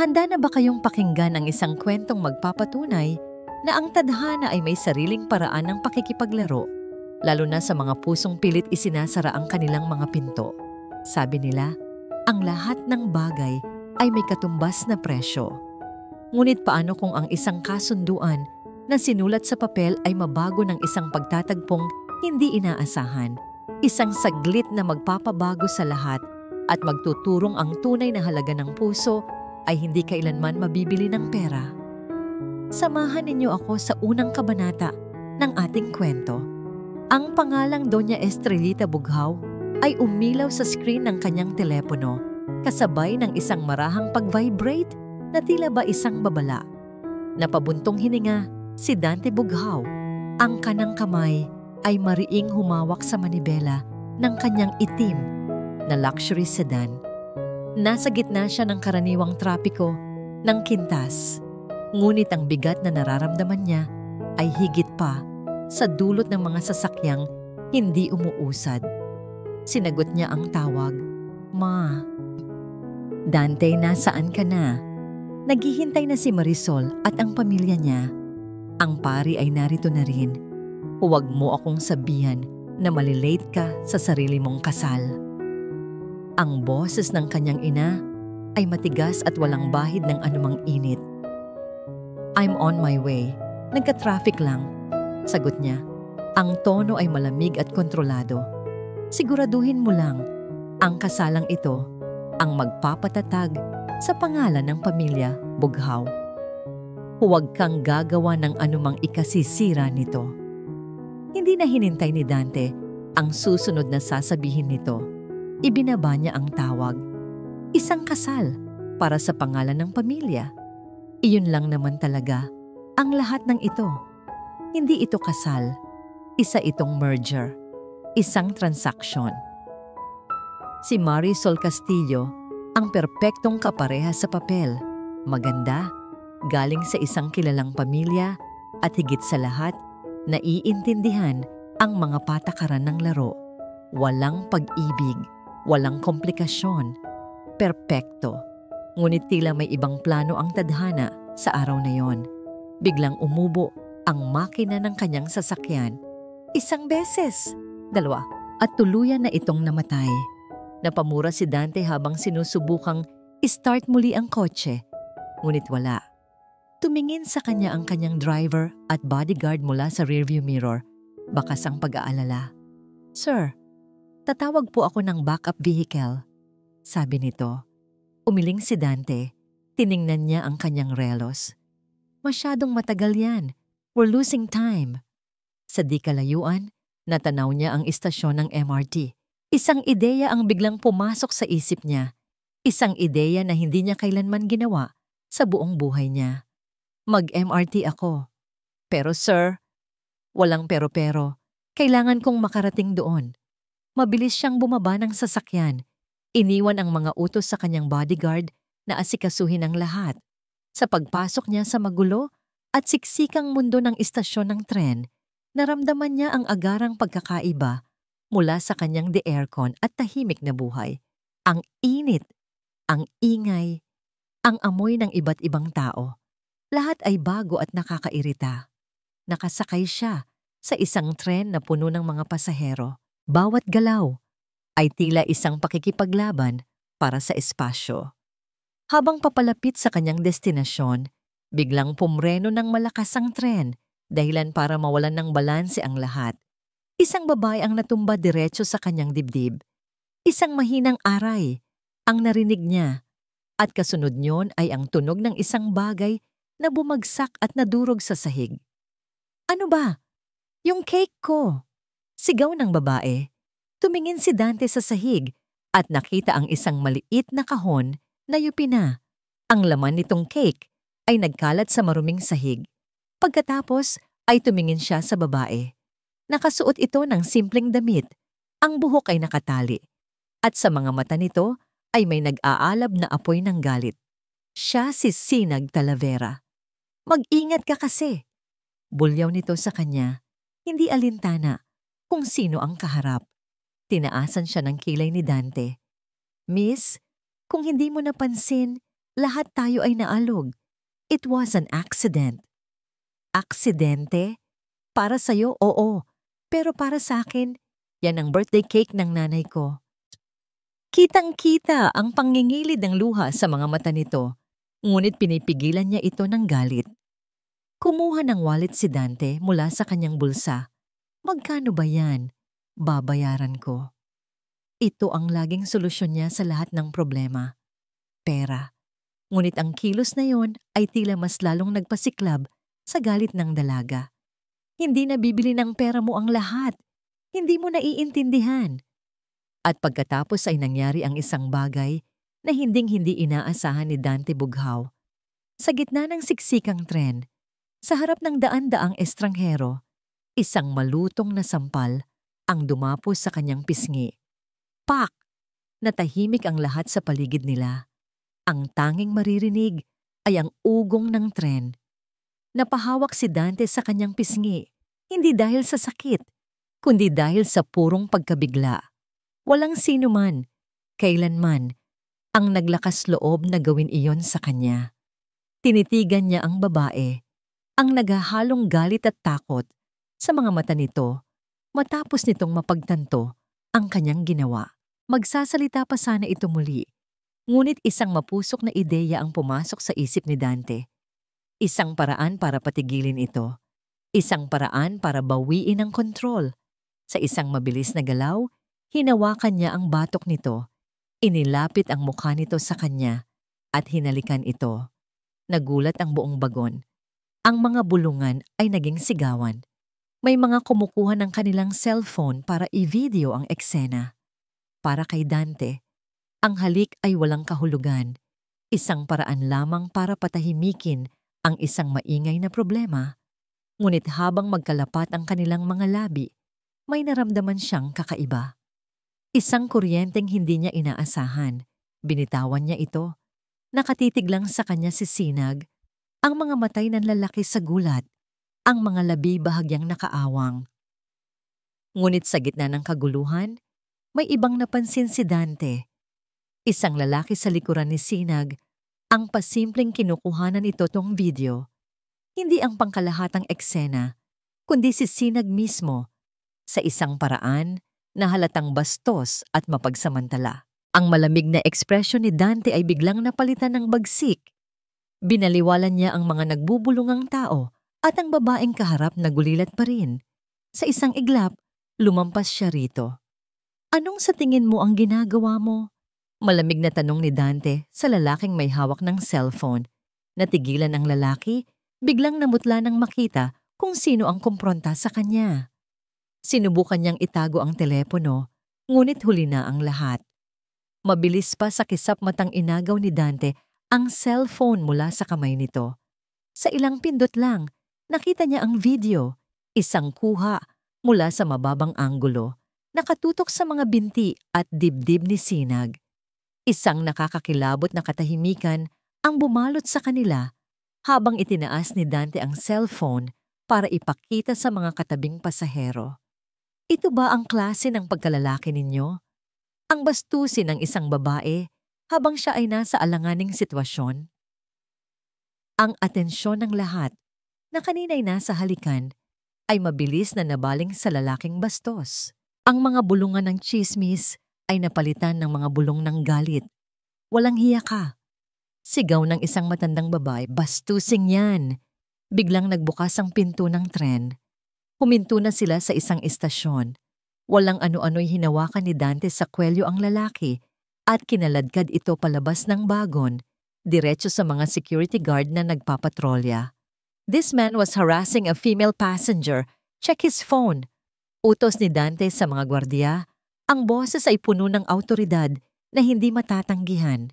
Handa na ba kayong pakinggan ang isang kwentong magpapatunay na ang tadhana ay may sariling paraan ng pakikipaglaro, lalo na sa mga pusong pilit isinasara ang kanilang mga pinto? Sabi nila, ang lahat ng bagay ay may katumbas na presyo. Ngunit paano kung ang isang kasunduan na sinulat sa papel ay mabago ng isang pagtatagpong hindi inaasahan? Isang saglit na magpapabago sa lahat at magtuturong ang tunay na halaga ng puso ay hindi kailanman mabibili ng pera. Samahan ninyo ako sa unang kabanata ng ating kwento. Ang pangalang Doña Estrelita Bughaw ay umilaw sa screen ng kanyang telepono kasabay ng isang marahang pag-vibrate na tila ba isang babala. Napabuntong hininga si Dante Bughaw. Ang kanang kamay ay mariing humawak sa manibela ng kanyang itim na luxury sedan. Nasa gitna siya ng karaniwang trapiko ng Quintas. Ngunit ang bigat na nararamdaman niya ay higit pa sa dulot ng mga sasakyang hindi umuusad. Sinagot niya ang tawag, "Ma." "Dante, nasaan ka na?" Naghihintay na si Marisol at ang pamilya niya. "Ang pari ay narito na rin. Huwag mo akong sabihan na malilate ka sa sarili mong kasal." Ang boses ng kanyang ina ay matigas at walang bahid ng anumang init. "I'm on my way. Nagka-traffic lang," sagot niya. Ang tono ay malamig at kontrolado. "Siguraduhin mo lang, ang kasalang ito ang magpapatatag sa pangalan ng pamilya Bughaw. Huwag kang gagawa ng anumang ikasisira nito." Hindi na hinintay ni Dante ang susunod na sasabihin nito. Ibinaba niya ang tawag. Isang kasal para sa pangalan ng pamilya. Iyon lang naman talaga ang lahat ng ito. Hindi ito kasal. Isa itong merger. Isang transaksyon. Si Marisol Castillo ang perpektong kapareha sa papel. Maganda, galing sa isang kilalang pamilya at higit sa lahat, naiintindihan ang mga patakaran ng laro. Walang pag-ibig. Walang komplikasyon. Perpekto. Ngunit tila may ibang plano ang tadhana sa araw na yon. Biglang umubo ang makina ng kanyang sasakyan. Isang beses, dalawa, at tuluyan na itong namatay. Napamura si Dante habang sinusubukang i-start muli ang kotse. Ngunit wala. Tumingin sa kanya ang kanyang driver at bodyguard mula sa rearview mirror. Bakas ang pag-aalala. "Sir, tatawag po ako ng backup vehicle," sabi nito. Umiling si Dante. Tiningnan niya ang kanyang relos. "Masyadong matagal yan. We're losing time." Sa di kalayuan, natanaw niya ang istasyon ng MRT. Isang ideya ang biglang pumasok sa isip niya. Isang ideya na hindi niya kailanman ginawa sa buong buhay niya. "Mag-MRT ako." "Pero sir," "Walang pero-pero. Kailangan kong makarating doon." Mabilis siyang bumaba ng sasakyan. Iniwan ang mga utos sa kanyang bodyguard na asikasuhin ang lahat. Sa pagpasok niya sa magulo at siksikang mundo ng istasyon ng tren, naramdaman niya ang agarang pagkakaiba mula sa kanyang de-aircon at tahimik na buhay. Ang init, ang ingay, ang amoy ng iba't ibang tao. Lahat ay bago at nakakairita. Nakasakay siya sa isang tren na puno ng mga pasahero. Bawat galaw ay tila isang pakikipaglaban para sa espasyo. Habang papalapit sa kanyang destinasyon, biglang pumreno ng malakas ang tren, dahilan para mawalan ng balanse ang lahat. Isang babae ang natumba diretso sa kanyang dibdib. Isang mahinang aray ang narinig niya, at kasunod niyon ay ang tunog ng isang bagay na bumagsak at nadurog sa sahig. "Ano ba? Yung cake ko!" Sigaw ng babae. Tumingin si Dante sa sahig at nakita ang isang maliit na kahon na yupi na. Ang laman nitong cake ay nagkalat sa maruming sahig. Pagkatapos ay tumingin siya sa babae. Nakasuot ito ng simpleng damit. Ang buhok ay nakatali. At sa mga mata nito ay may nag-aalab na apoy ng galit. Siya si Sinag Talavera. "Mag-ingat ka kasi." Bulyaw nito sa kanya. Hindi alintana kung sino ang kaharap. Tinaasan siya ng kilay ni Dante. "Miss, kung hindi mo napansin, Lahat tayo ay naalog. It was an accident. Aksidente? Para sa'yo, oo. Pero para sa akin, yan ang birthday cake ng nanay ko. Kitang-kita ang pangingilid ng luha sa mga mata nito, ngunit pinipigilan niya ito ng galit. Kumuha ng wallet si Dante mula sa kanyang bulsa. Magkano ba yan? Babayaran ko. Ito ang laging solusyon niya sa lahat ng problema. Pera. Ngunit ang kilos na yon ay tila mas lalong nagpasiklab sa galit ng dalaga. Hindi nabibili ng pera mo ang lahat. Hindi mo naiintindihan. At pagkatapos ay nangyari ang isang bagay na hinding-hindi inaasahan ni Dante Bughaw. Sa gitna ng siksikang tren, sa harap ng daan-daang estranghero, isang malutong na sampal ang dumapos sa kanyang pisngi. Pak! Natahimik ang lahat sa paligid nila. Ang tanging maririnig ay ang ugong ng tren. Napahawak si Dante sa kanyang pisngi, hindi dahil sa sakit, kundi dahil sa purong pagkabigla. Walang sino man, kailanman, ang naglakas loob na gawin iyon sa kanya. Tinitigan niya ang babae, ang naghahalong galit at takot sa mga mata nito matapos nitong mapagtanto ang kanyang ginawa. Magsasalita pa sana ito muli, ngunit isang mapusok na ideya ang pumasok sa isip ni Dante. Isang paraan para patigilin ito. Isang paraan para bawiin ang kontrol. Sa isang mabilis na galaw, hinawakan niya ang batok nito, inilapit ang mukha nito sa kanya, at hinalikan ito. Nagulat ang buong bagon. Ang mga bulungan ay naging sigawan. May mga kumukuha ng kanilang cellphone para i-video ang eksena. Para kay Dante, ang halik ay walang kahulugan. Isang paraan lamang para patahimikin ang isang maingay na problema. Ngunit habang magkalapat ang kanilang mga labi, may naramdaman siyang kakaiba. Isang kuryenteng hindi niya inaasahan. Binitawan niya ito. Nakatitig lang sa kanya si Sinag, ang mga matay ng lalaki sa gulat, ang mga labi bahagyang nakaawang. Ngunit sa gitna ng kaguluhan, may ibang napansin si Dante. Isang lalaki sa likuran ni Sinag, ang pasimpleng kinukuhanan ito tong video. Hindi ang pangkalahatang eksena, kundi si Sinag mismo, sa isang paraan na halatang bastos at mapagsamantala. Ang malamig na ekspresyon ni Dante ay biglang napalitan ng bagsik. Binaliwalan niya ang mga nagbubulungang tao at ang babaeng kaharap na gulilat pa rin. Sa isang iglap, lumampas siya rito. Anong sa tingin mo ang ginagawa mo? Malamig na tanong ni Dante sa lalaking may hawak ng cellphone. Natigilan ang lalaki, biglang namutla nang makita kung sino ang kumpronta sa kanya. Sinubukan niyang itago ang telepono, ngunit huli na ang lahat. Mabilis pa sa kisap matang inagaw ni Dante ang cellphone mula sa kamay nito. Sa ilang pindot lang, nakita niya ang video, isang kuha mula sa mababang anggulo, nakatutok sa mga binti at dibdib ni Sinag. Isang nakakakilabot na katahimikan ang bumalot sa kanila habang itinaas ni Dante ang cellphone para ipakita sa mga katabing pasahero. Ito ba ang klase ng pagkalalaki ninyo? Ang bastusin ng isang babae habang siya ay nasa alanganing sitwasyon? Ang atensyon ng lahat na kanina'y nasa halikan ay mabilis na nabaling sa lalaking bastos. Ang mga bulungan ng tsismis ay napalitan ng mga bulong ng galit. Walang hiya ka. Sigaw ng isang matandang babae, bastusing yan. Biglang nagbukas ang pinto ng tren. Huminto na sila sa isang istasyon. Walang ano-ano'y hinawakan ni Dante sa kwelyo ang lalaki at kinaladkad ito palabas ng bagon, diretso sa mga security guard na nagpapatrolya. This man was harassing a female passenger. Check his phone. Utos ni Dante sa mga gwardiya. Ang boses ay puno ng awtoridad na hindi matatanggihan.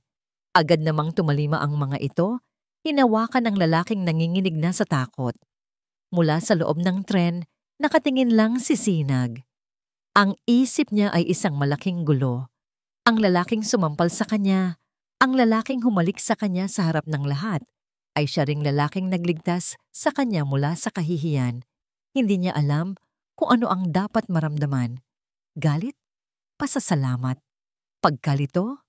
Agad namang tumalima ang mga ito, hinawakan ng lalaking nanginginig na sa takot. Mula sa loob ng tren, nakatingin lang si Sinag. Ang isip niya ay isang malaking gulo. Ang lalaking sumampal sa kanya, ang lalaking humalik sa kanya sa harap ng lahat, ay siya ring lalaking nagligtas sa kanya mula sa kahihiyan. Hindi niya alam kung ano ang dapat maramdaman. Galit? Pasasalamat? Pagkalito?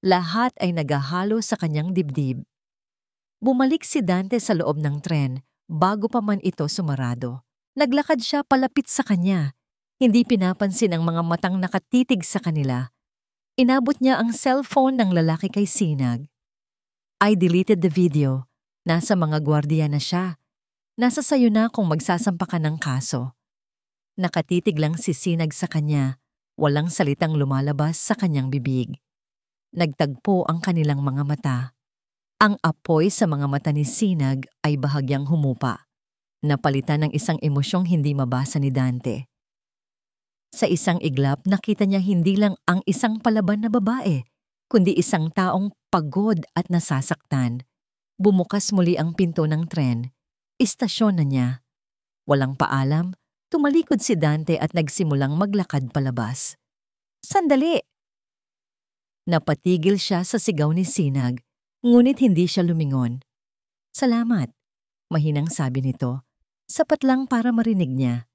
Lahat ay nagahalo sa kanyang dibdib. Bumalik si Dante sa loob ng tren bago pa man ito sumarado. Naglakad siya palapit sa kanya. Hindi pinapansin ang mga matang nakatitig sa kanila. Inabot niya ang cellphone ng lalaki kay Sinag. I deleted the video. Nasa mga gwardiya na siya. Nasa sayo na kung magsasampa ka ng kaso. Nakatitig lang si Sinag sa kanya. Walang salitang lumalabas sa kanyang bibig. Nagtagpo ang kanilang mga mata. Ang apoy sa mga mata ni Sinag ay bahagyang humupa. Napalitan ng isang emosyong hindi mabasa ni Dante. Sa isang iglap, nakita niya hindi lang ang isang palaban na babae, kundi isang taong pagod at nasasaktan. Bumukas muli ang pinto ng tren. Istasyon na niya. Walang paalam, tumalikod si Dante at nagsimulang maglakad palabas. Sandali! Napatigil siya sa sigaw ni Sinag, ngunit hindi siya lumingon. Salamat, mahinang sabi nito. Sapat lang para marinig niya.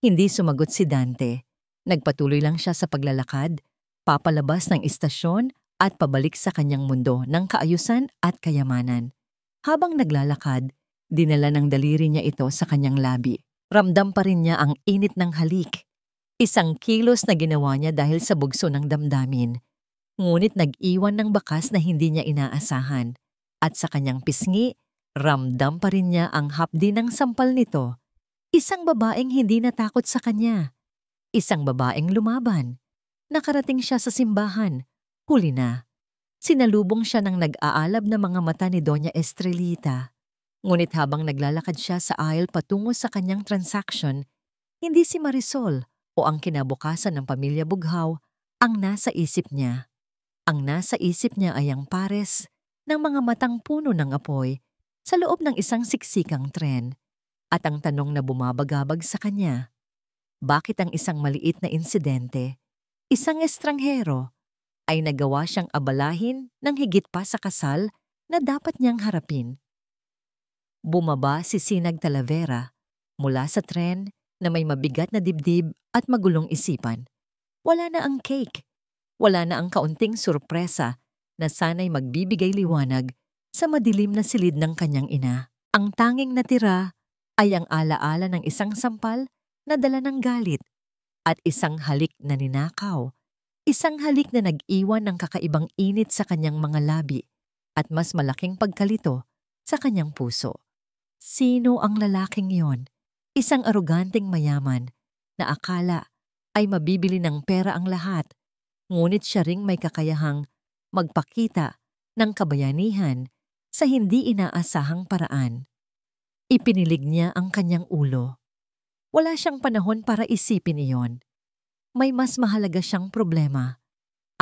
Hindi sumagot si Dante. Nagpatuloy lang siya sa paglalakad, papalabas ng istasyon at pabalik sa kanyang mundo ng kaayusan at kayamanan. Habang naglalakad, dinala ng daliri niya ito sa kanyang labi. Ramdam pa rin niya ang init ng halik. Isang kilos na ginawa niya dahil sa bugso ng damdamin. Ngunit nag-iwan ng bakas na hindi niya inaasahan. At sa kanyang pisngi, ramdam pa rin niya ang hapdi ng sampal nito. Isang babaeng hindi natakot sa kanya. Isang babaeng lumaban. Nakarating siya sa simbahan. Huli na. Sinalubong siya ng nag-aalab na mga mata ni Doña Estrelita. Ngunit habang naglalakad siya sa aisle patungo sa kanyang transaction, hindi si Marisol o ang kinabukasan ng pamilya Bughaw ang nasa isip niya. Ang nasa isip niya ay ang pares ng mga matang puno ng apoy sa loob ng isang siksikang tren. At ang tanong na bumabagabag sa kanya, bakit ang isang maliit na insidente, isang estranghero, ay nagawa siyang abalahin ng higit pa sa kasal na dapat niyang harapin? Bumaba si Sinag Talavera mula sa tren na may mabigat na dibdib at magulong isipan. Wala na ang cake. Wala na ang kaunting sorpresa na sana'y magbibigay liwanag sa madilim na silid ng kanyang ina. Ang tanging natira ay ang alaala ng isang sampal na dala ng galit at isang halik na ninakaw. Isang halik na nag-iwan ng kakaibang init sa kanyang mga labi at mas malaking pagkalito sa kanyang puso. Sino ang lalaking yon? Isang aroganteng mayaman na akala ay mabibili ng pera ang lahat, ngunit siya ring may kakayahang magpakita ng kabayanihan sa hindi inaasahang paraan. Ipinilig niya ang kanyang ulo. Wala siyang panahon para isipin iyon. May mas mahalaga siyang problema.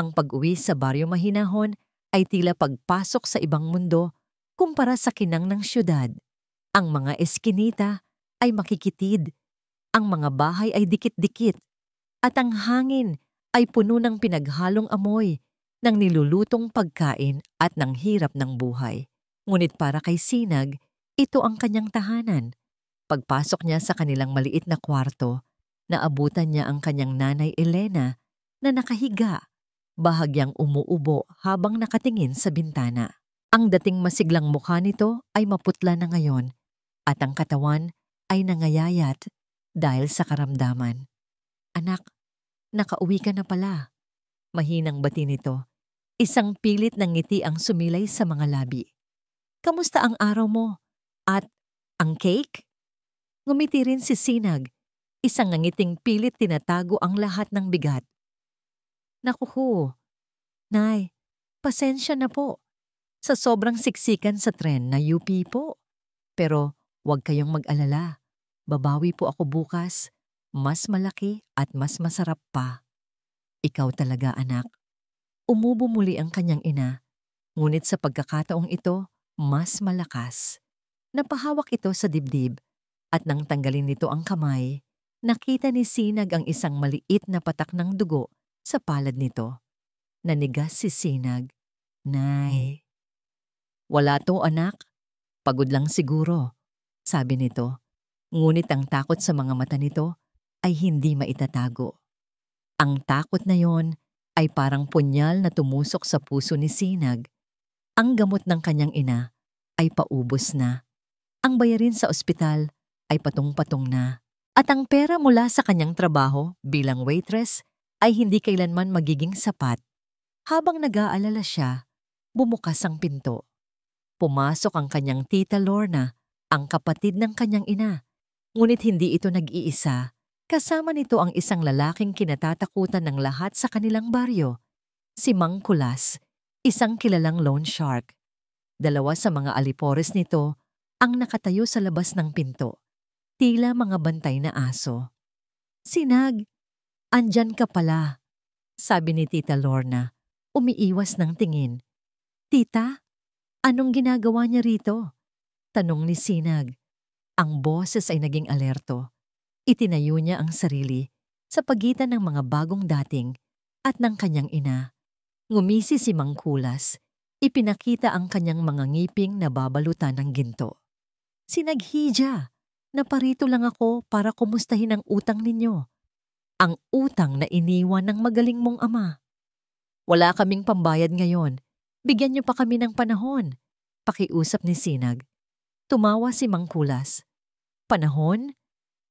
Ang pag-uwi sa baryo mahinahon ay tila pagpasok sa ibang mundo kumpara sa kinang ng syudad. Ang mga eskinita ay makikitid, ang mga bahay ay dikit-dikit, at ang hangin ay puno ng pinaghalong amoy ng nilulutong pagkain at ng hirap ng buhay. Ngunit para kay Sinag, ito ang kanyang tahanan. Pagpasok niya sa kanilang maliit na kwarto, naabutan niya ang kanyang nanay Elena na nakahiga, bahagyang umuubo habang nakatingin sa bintana. Ang dating masiglang mukha nito ay maputla na ngayon at ang katawan ay nangayayat dahil sa karamdaman. Anak, nakauwi ka na pala. Mahinang bati nito. Isang pilit ng ngiti ang sumilay sa mga labi. Kamusta ang araw mo? At ang cake? Ngumiti rin si Sinag. Isang ngiting pilit tinatago ang lahat ng bigat. Naku, Nay, pasensya na po. Sa sobrang siksikan sa tren na UP po. Pero huwag kayong mag-alala. Babawi po ako bukas. Mas malaki at mas masarap pa. Ikaw talaga, anak. Umubo muli ang kanyang ina. Ngunit sa pagkakataong ito, mas malakas. Napahawak ito sa dibdib at nang tanggalin nito ang kamay, nakita ni Sinag ang isang maliit na patak ng dugo sa palad nito. Nanigas si Sinag. Nay. Wala to, anak. Pagod lang siguro, sabi nito. Ngunit ang takot sa mga mata nito ay hindi maitatago. Ang takot na yon ay parang punyal na tumusok sa puso ni Sinag. Ang gamot ng kanyang ina ay paubos na. Ang bayarin sa ospital ay patong-patong na. At ang pera mula sa kanyang trabaho bilang waitress ay hindi kailanman magiging sapat. Habang nag-aalala siya, bumukas ang pinto. Pumasok ang kanyang tita Lorna, ang kapatid ng kanyang ina. Ngunit hindi ito nag-iisa. Kasama nito ang isang lalaking kinatatakutan ng lahat sa kanilang baryo, si Mang Kulas, isang kilalang loan shark. Dalawa sa mga alipores nito ang nakatayo sa labas ng pinto, tila mga bantay na aso. "Sinag, andyan ka pala," sabi ni Tita Lorna, umiiwas ng tingin. "Tita, anong ginagawa niya rito?" tanong ni Sinag. Ang boses ay naging alerto. Itinayo niya ang sarili sa pagitan ng mga bagong dating at ng kanyang ina. Ngumisi si Mang Kulas. Ipinakita ang kanyang mga ngiping na babalutan ng ginto. "Sinaghija, naparito lang ako para kumustahin ang utang ninyo. Ang utang na iniwan ng magaling mong ama. Wala kaming pambayad ngayon. Bigyan niyo pa kami ng panahon," pakiusap ni Sinag. Tumawa si Mang Kulas. "Panahon?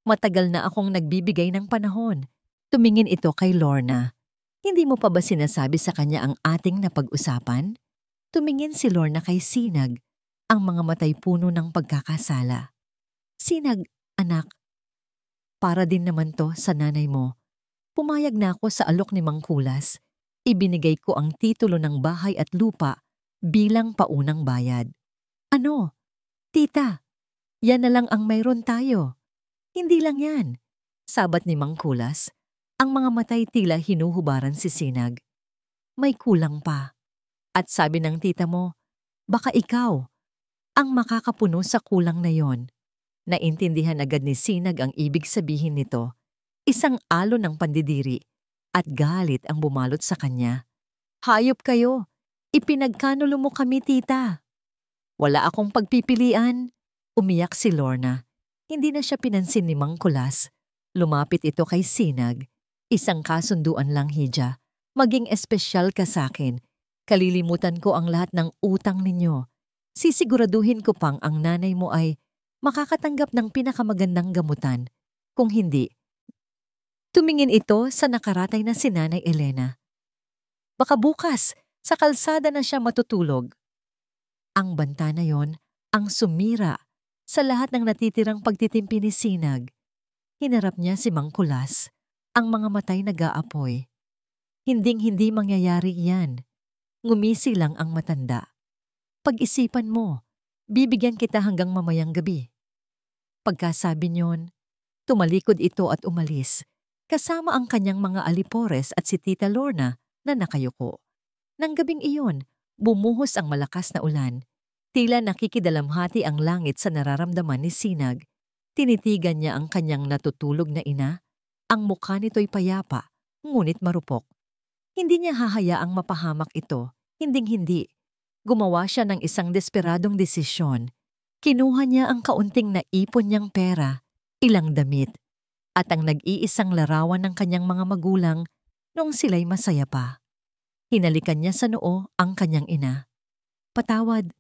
Matagal na akong nagbibigay ng panahon." Tumingin ito kay Lorna. "Hindi mo pa ba sinasabi sa kanya ang ating napag-usapan?" Tumingin si Lorna kay Sinag, ang mga matay puno ng pagkakasala. "Sinag, anak, para din naman to sa nanay mo. Pumayag na ako sa alok ni Mang Kulas. Ibinigay ko ang titulo ng bahay at lupa bilang paunang bayad." "Ano? Tita, yan na lang ang mayroon tayo." "Hindi lang yan," sabat ni Mang Kulas. Ang mga matay tila hinuhubaran si Sinag. "May kulang pa. At sabi ng tita mo, baka ikaw ang makakapuno sa kulang na yon." Naintindihan agad ni Sinag ang ibig sabihin nito. Isang alon ng pandidiri at galit ang bumalot sa kanya. "Hayop kayo! Ipinagkanulo mo kami, tita." "Wala akong pagpipilian," umiyak si Lorna. Hindi na siya pinansin ni Mang Kulas. Lumapit ito kay Sinag. "Isang kasunduan lang, Hija. Maging espesyal ka sa akin. Kalilimutan ko ang lahat ng utang ninyo. Sisiguraduhin ko pang ang nanay mo ay makakatanggap ng pinakamagandang gamutan. Kung hindi..." Tumingin ito sa nakaratay na si Nanay Elena. "Baka bukas, sa kalsada na siya matutulog." Ang banta na yon ang sumira sa lahat ng natitirang pagtitimpi ni Sinag. Hinarap niya si Mang Kulas, ang mga matay nag-aapoy. "Hinding-hindi mangyayari yan." Ngumisi lang ang matanda. "Pag-isipan mo, bibigyan kita hanggang mamayang gabi." Pagkasabi niyon, tumalikod ito at umalis, kasama ang kanyang mga alipores at si Tita Lorna na nakayuko. Nang gabing iyon, bumuhos ang malakas na ulan. Tila nakikidalamhati ang langit sa nararamdaman ni Sinag. Tinitigan niya ang kanyang natutulog na ina. Ang mukha nito'y payapa, ngunit marupok. Hindi niya hahayaang mapahamak ito. Hinding-hindi. Gumawa siya ng isang desperadong desisyon. Kinuha niya ang kaunting naipon niyang pera, ilang damit, at ang nag-iisang larawan ng kanyang mga magulang noong sila'y masaya pa. Hinalikan niya sa noo ang kanyang ina. "Patawad,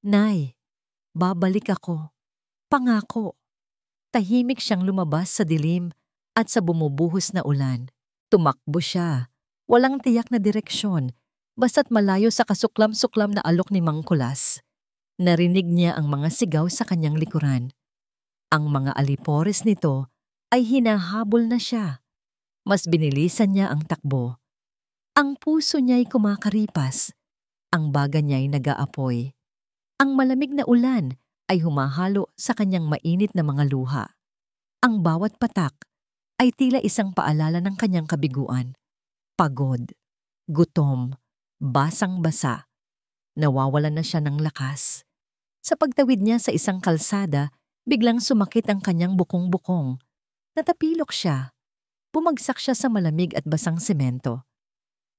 Nay. Babalik ako. Pangako." Tahimik siyang lumabas sa dilim at sa bumubuhos na ulan. Tumakbo siya. Walang tiyak na direksyon, basta't malayo sa kasuklam-suklam na alok ni Mang Kulas. Narinig niya ang mga sigaw sa kanyang likuran. Ang mga alipores nito ay hinahabol na siya. Mas binilisan niya ang takbo. Ang puso niya'y kumakaripas. Ang baga niya'y nag-aapoy. Ang malamig na ulan ay humahalo sa kanyang mainit na mga luha. Ang bawat patak ay tila isang paalala ng kanyang kabiguan. Pagod, gutom, basang-basa. Nawawalan na siya ng lakas. Sa pagtawid niya sa isang kalsada, biglang sumakit ang kanyang bukong-bukong. Natapilok siya. Bumagsak siya sa malamig at basang semento.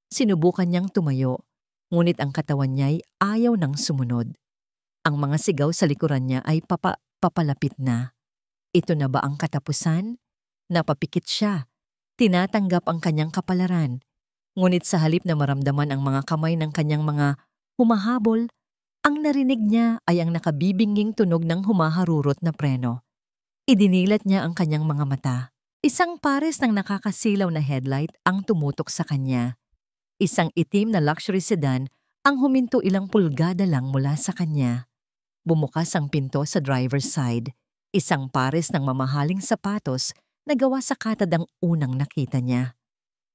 Sinubukan niyang tumayo, ngunit ang katawan niya'y ayaw nang sumunod. Ang mga sigaw sa likuran niya ay papalapit na. Ito na ba ang katapusan? Napapikit siya. Tinatanggap ang kanyang kapalaran. Ngunit sa halip na maramdaman ang mga kamay ng kanyang mga humahabol, ang narinig niya ay ang nakabibinging tunog ng humaharurot na preno. Idinilat niya ang kanyang mga mata. Isang pares ng nakakasilaw na headlight ang tumutok sa kanya. Isang itim na luxury sedan ang huminto ilang pulgada lang mula sa kanya. Bumukas ang pinto sa driver's side. Isang pares ng mamahaling sapatos na gawa sa katad ang unang nakita niya.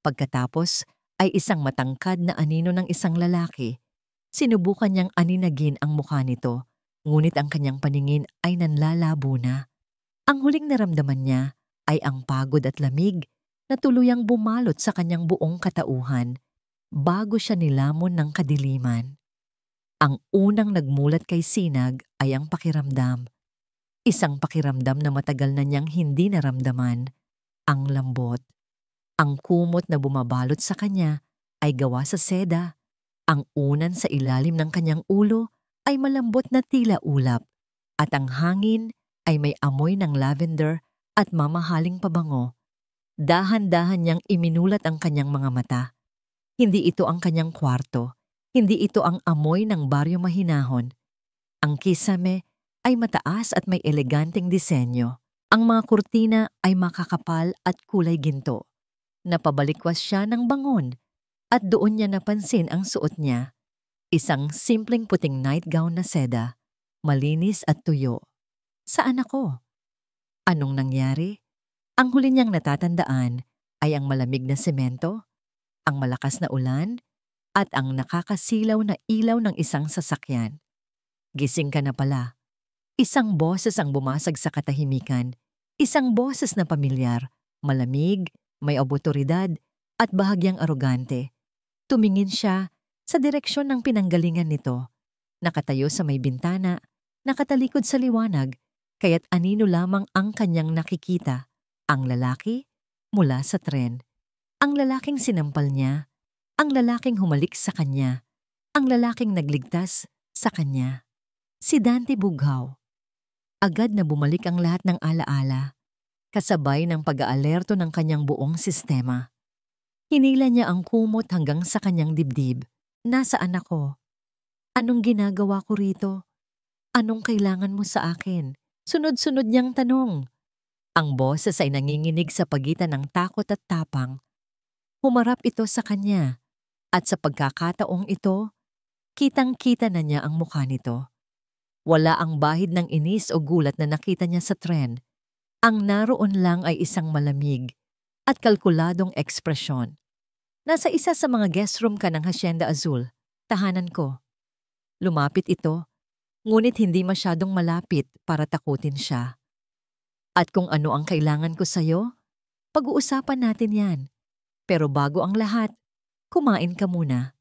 Pagkatapos ay isang matangkad na anino ng isang lalaki. Sinubukan niyang aninagin ang mukha nito, ngunit ang kanyang paningin ay nanlalabo na. Ang huling naramdaman niya ay ang pagod at lamig na tuluyang bumalot sa kanyang buong katauhan bago siya nilamon ng kadiliman. Ang unang nagmulat kay Sinag ay ang pakiramdam. Isang pakiramdam na matagal na niyang hindi naramdaman. Ang lambot. Ang kumot na bumabalot sa kanya ay gawa sa seda. Ang unan sa ilalim ng kanyang ulo ay malambot na tila ulap. At ang hangin ay may amoy ng lavender at mamahaling pabango. Dahan-dahan niyang iminulat ang kanyang mga mata. Hindi ito ang kanyang kwarto. Hindi ito ang amoy ng baryo mahinahon. Ang kisame ay mataas at may eleganteng disenyo. Ang mga kurtina ay makakapal at kulay ginto. Napabalikwas siya ng bangon at doon niya napansin ang suot niya. Isang simpleng puting nightgown na seda, malinis at tuyo. Saan ako? Anong nangyari? Ang huli niyang natatandaan ay ang malamig na semento, ang malakas na ulan, at ang nakakasilaw na ilaw ng isang sasakyan. Gising ka na pala. Isang boses ang bumasag sa katahimikan. Isang boses na pamilyar, malamig, may otoridad, at bahagyang arogante. Tumingin siya sa direksyon ng pinanggalingan nito. Nakatayo sa may bintana, nakatalikod sa liwanag, kaya't anino lamang ang kanyang nakikita. Ang lalaki mula sa tren. Ang lalaking sinampal niya. Ang lalaking humalik sa kanya. Ang lalaking nagligtas sa kanya. Si Dante Bughaw. Agad na bumalik ang lahat ng alaala, kasabay ng pag-aalerto ng kanyang buong sistema. Hinila niya ang kumot hanggang sa kanyang dibdib. Nasaan ako? Anong ginagawa ko rito? Anong kailangan mo sa akin? Sunod-sunod niyang tanong. Ang boses ay nanginginig sa pagitan ng takot at tapang. Humarap ito sa kanya. At sa pagkakataong ito, kitang-kita na niya ang mukha nito. Wala ang bahid ng inis o gulat na nakita niya sa tren. Ang naroon lang ay isang malamig at kalkuladong ekspresyon. Nasa isa sa mga guest room ka ng Hacienda Azul, tahanan ko. Lumapit ito, ngunit hindi masyadong malapit para takutin siya. At kung ano ang kailangan ko sa'yo, pag-uusapan natin yan. Pero bago ang lahat, kumain ka muna.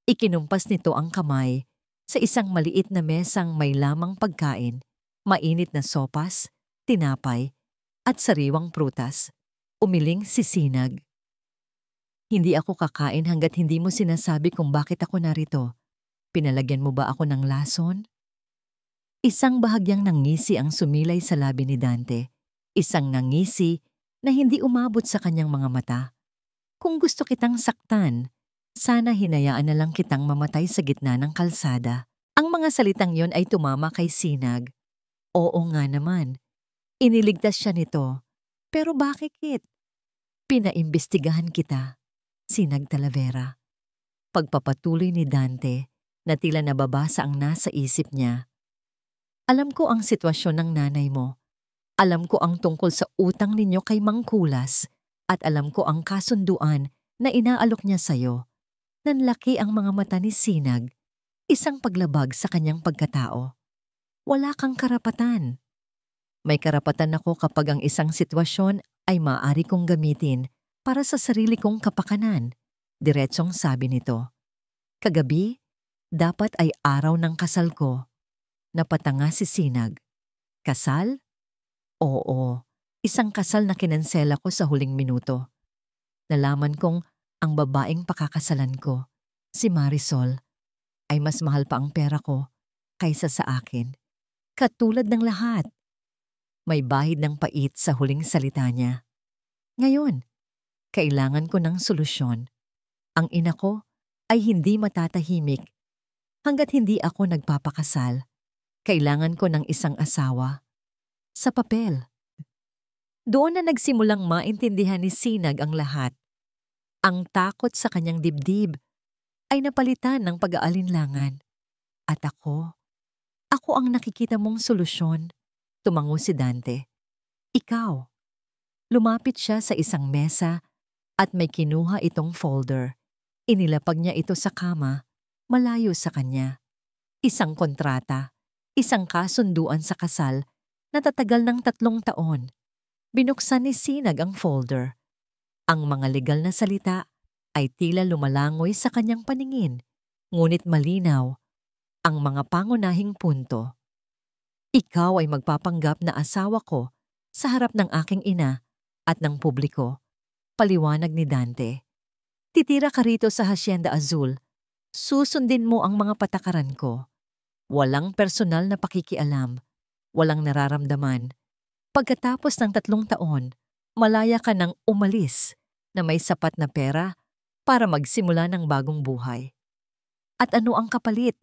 Ikinumpas nito ang kamay sa isang maliit na mesang may lamang pagkain, mainit na sopas, tinapay, at sariwang prutas. Umiling si Sinag. Hindi ako kakain hanggat hindi mo sinasabi kung bakit ako narito. Pinalagyan mo ba ako ng lason? Isang bahagyang nangisi ang sumilay sa labi ni Dante. Isang nangisi na hindi umabot sa kanyang mga mata. Kung gusto kitang saktan, sana hinayaan na lang kitang mamatay sa gitna ng kalsada. Ang mga salitang yon ay tumama kay Sinag. Oo nga naman. Iniligtas siya nito. Pero bakit? Pinaimbestigahan kita, Sinag Talavera. Pagpapatuloy ni Dante na tila nababasa ang nasa isip niya. Alam ko ang sitwasyon ng nanay mo. Alam ko ang tungkol sa utang ninyo kay Mang Kulas at alam ko ang kasunduan na inaalok niya sa'yo. Nanlaki ang mga mata ni Sinag, isang paglabag sa kanyang pagkatao. Wala kang karapatan. May karapatan ako kapag ang isang sitwasyon ay maaari kong gamitin para sa sarili kong kapakanan, diretsong sabi nito. Kagabi, dapat ay araw ng kasal ko. Napatanga si Sinag. Kasal? Oo, isang kasal na kinansela ko sa huling minuto. Nalaman kong ang babaeng pakakasalan ko, si Marisol, ay mas mahal pa ang pera ko kaysa sa akin. Katulad ng lahat. May bahid ng pait sa huling salita niya. Ngayon, kailangan ko ng solusyon. Ang ina ko ay hindi matatahimik hanggat hindi ako nagpapakasal. Kailangan ko ng isang asawa. Sa papel. Doon na nagsimulang maintindihan ni Sinag ang lahat. Ang takot sa kanyang dibdib ay napalitan ng pag-aalinlangan. At ako ang nakikita mong solusyon. Tumango si Dante. Ikaw. Lumapit siya sa isang mesa at may kinuha itong folder. Inilapag niya ito sa kama, malayo sa kanya. Isang kontrata, isang kasunduan sa kasal na tatagal ng 3 taon. Binuksan ni Sinag ang folder. Ang mga legal na salita ay tila lumalangoy sa kanyang paningin, ngunit malinaw ang mga pangunahing punto. Ikaw ay magpapanggap na asawa ko sa harap ng aking ina at ng publiko, paliwanag ni Dante. Titira ka rito sa Hacienda Azul. Susundin mo ang mga patakaran ko. Walang personal na pakikialam. Walang nararamdaman. Pagkatapos ng 3 taon, malaya ka nang umalis na may sapat na pera para magsimula ng bagong buhay. At ano ang kapalit?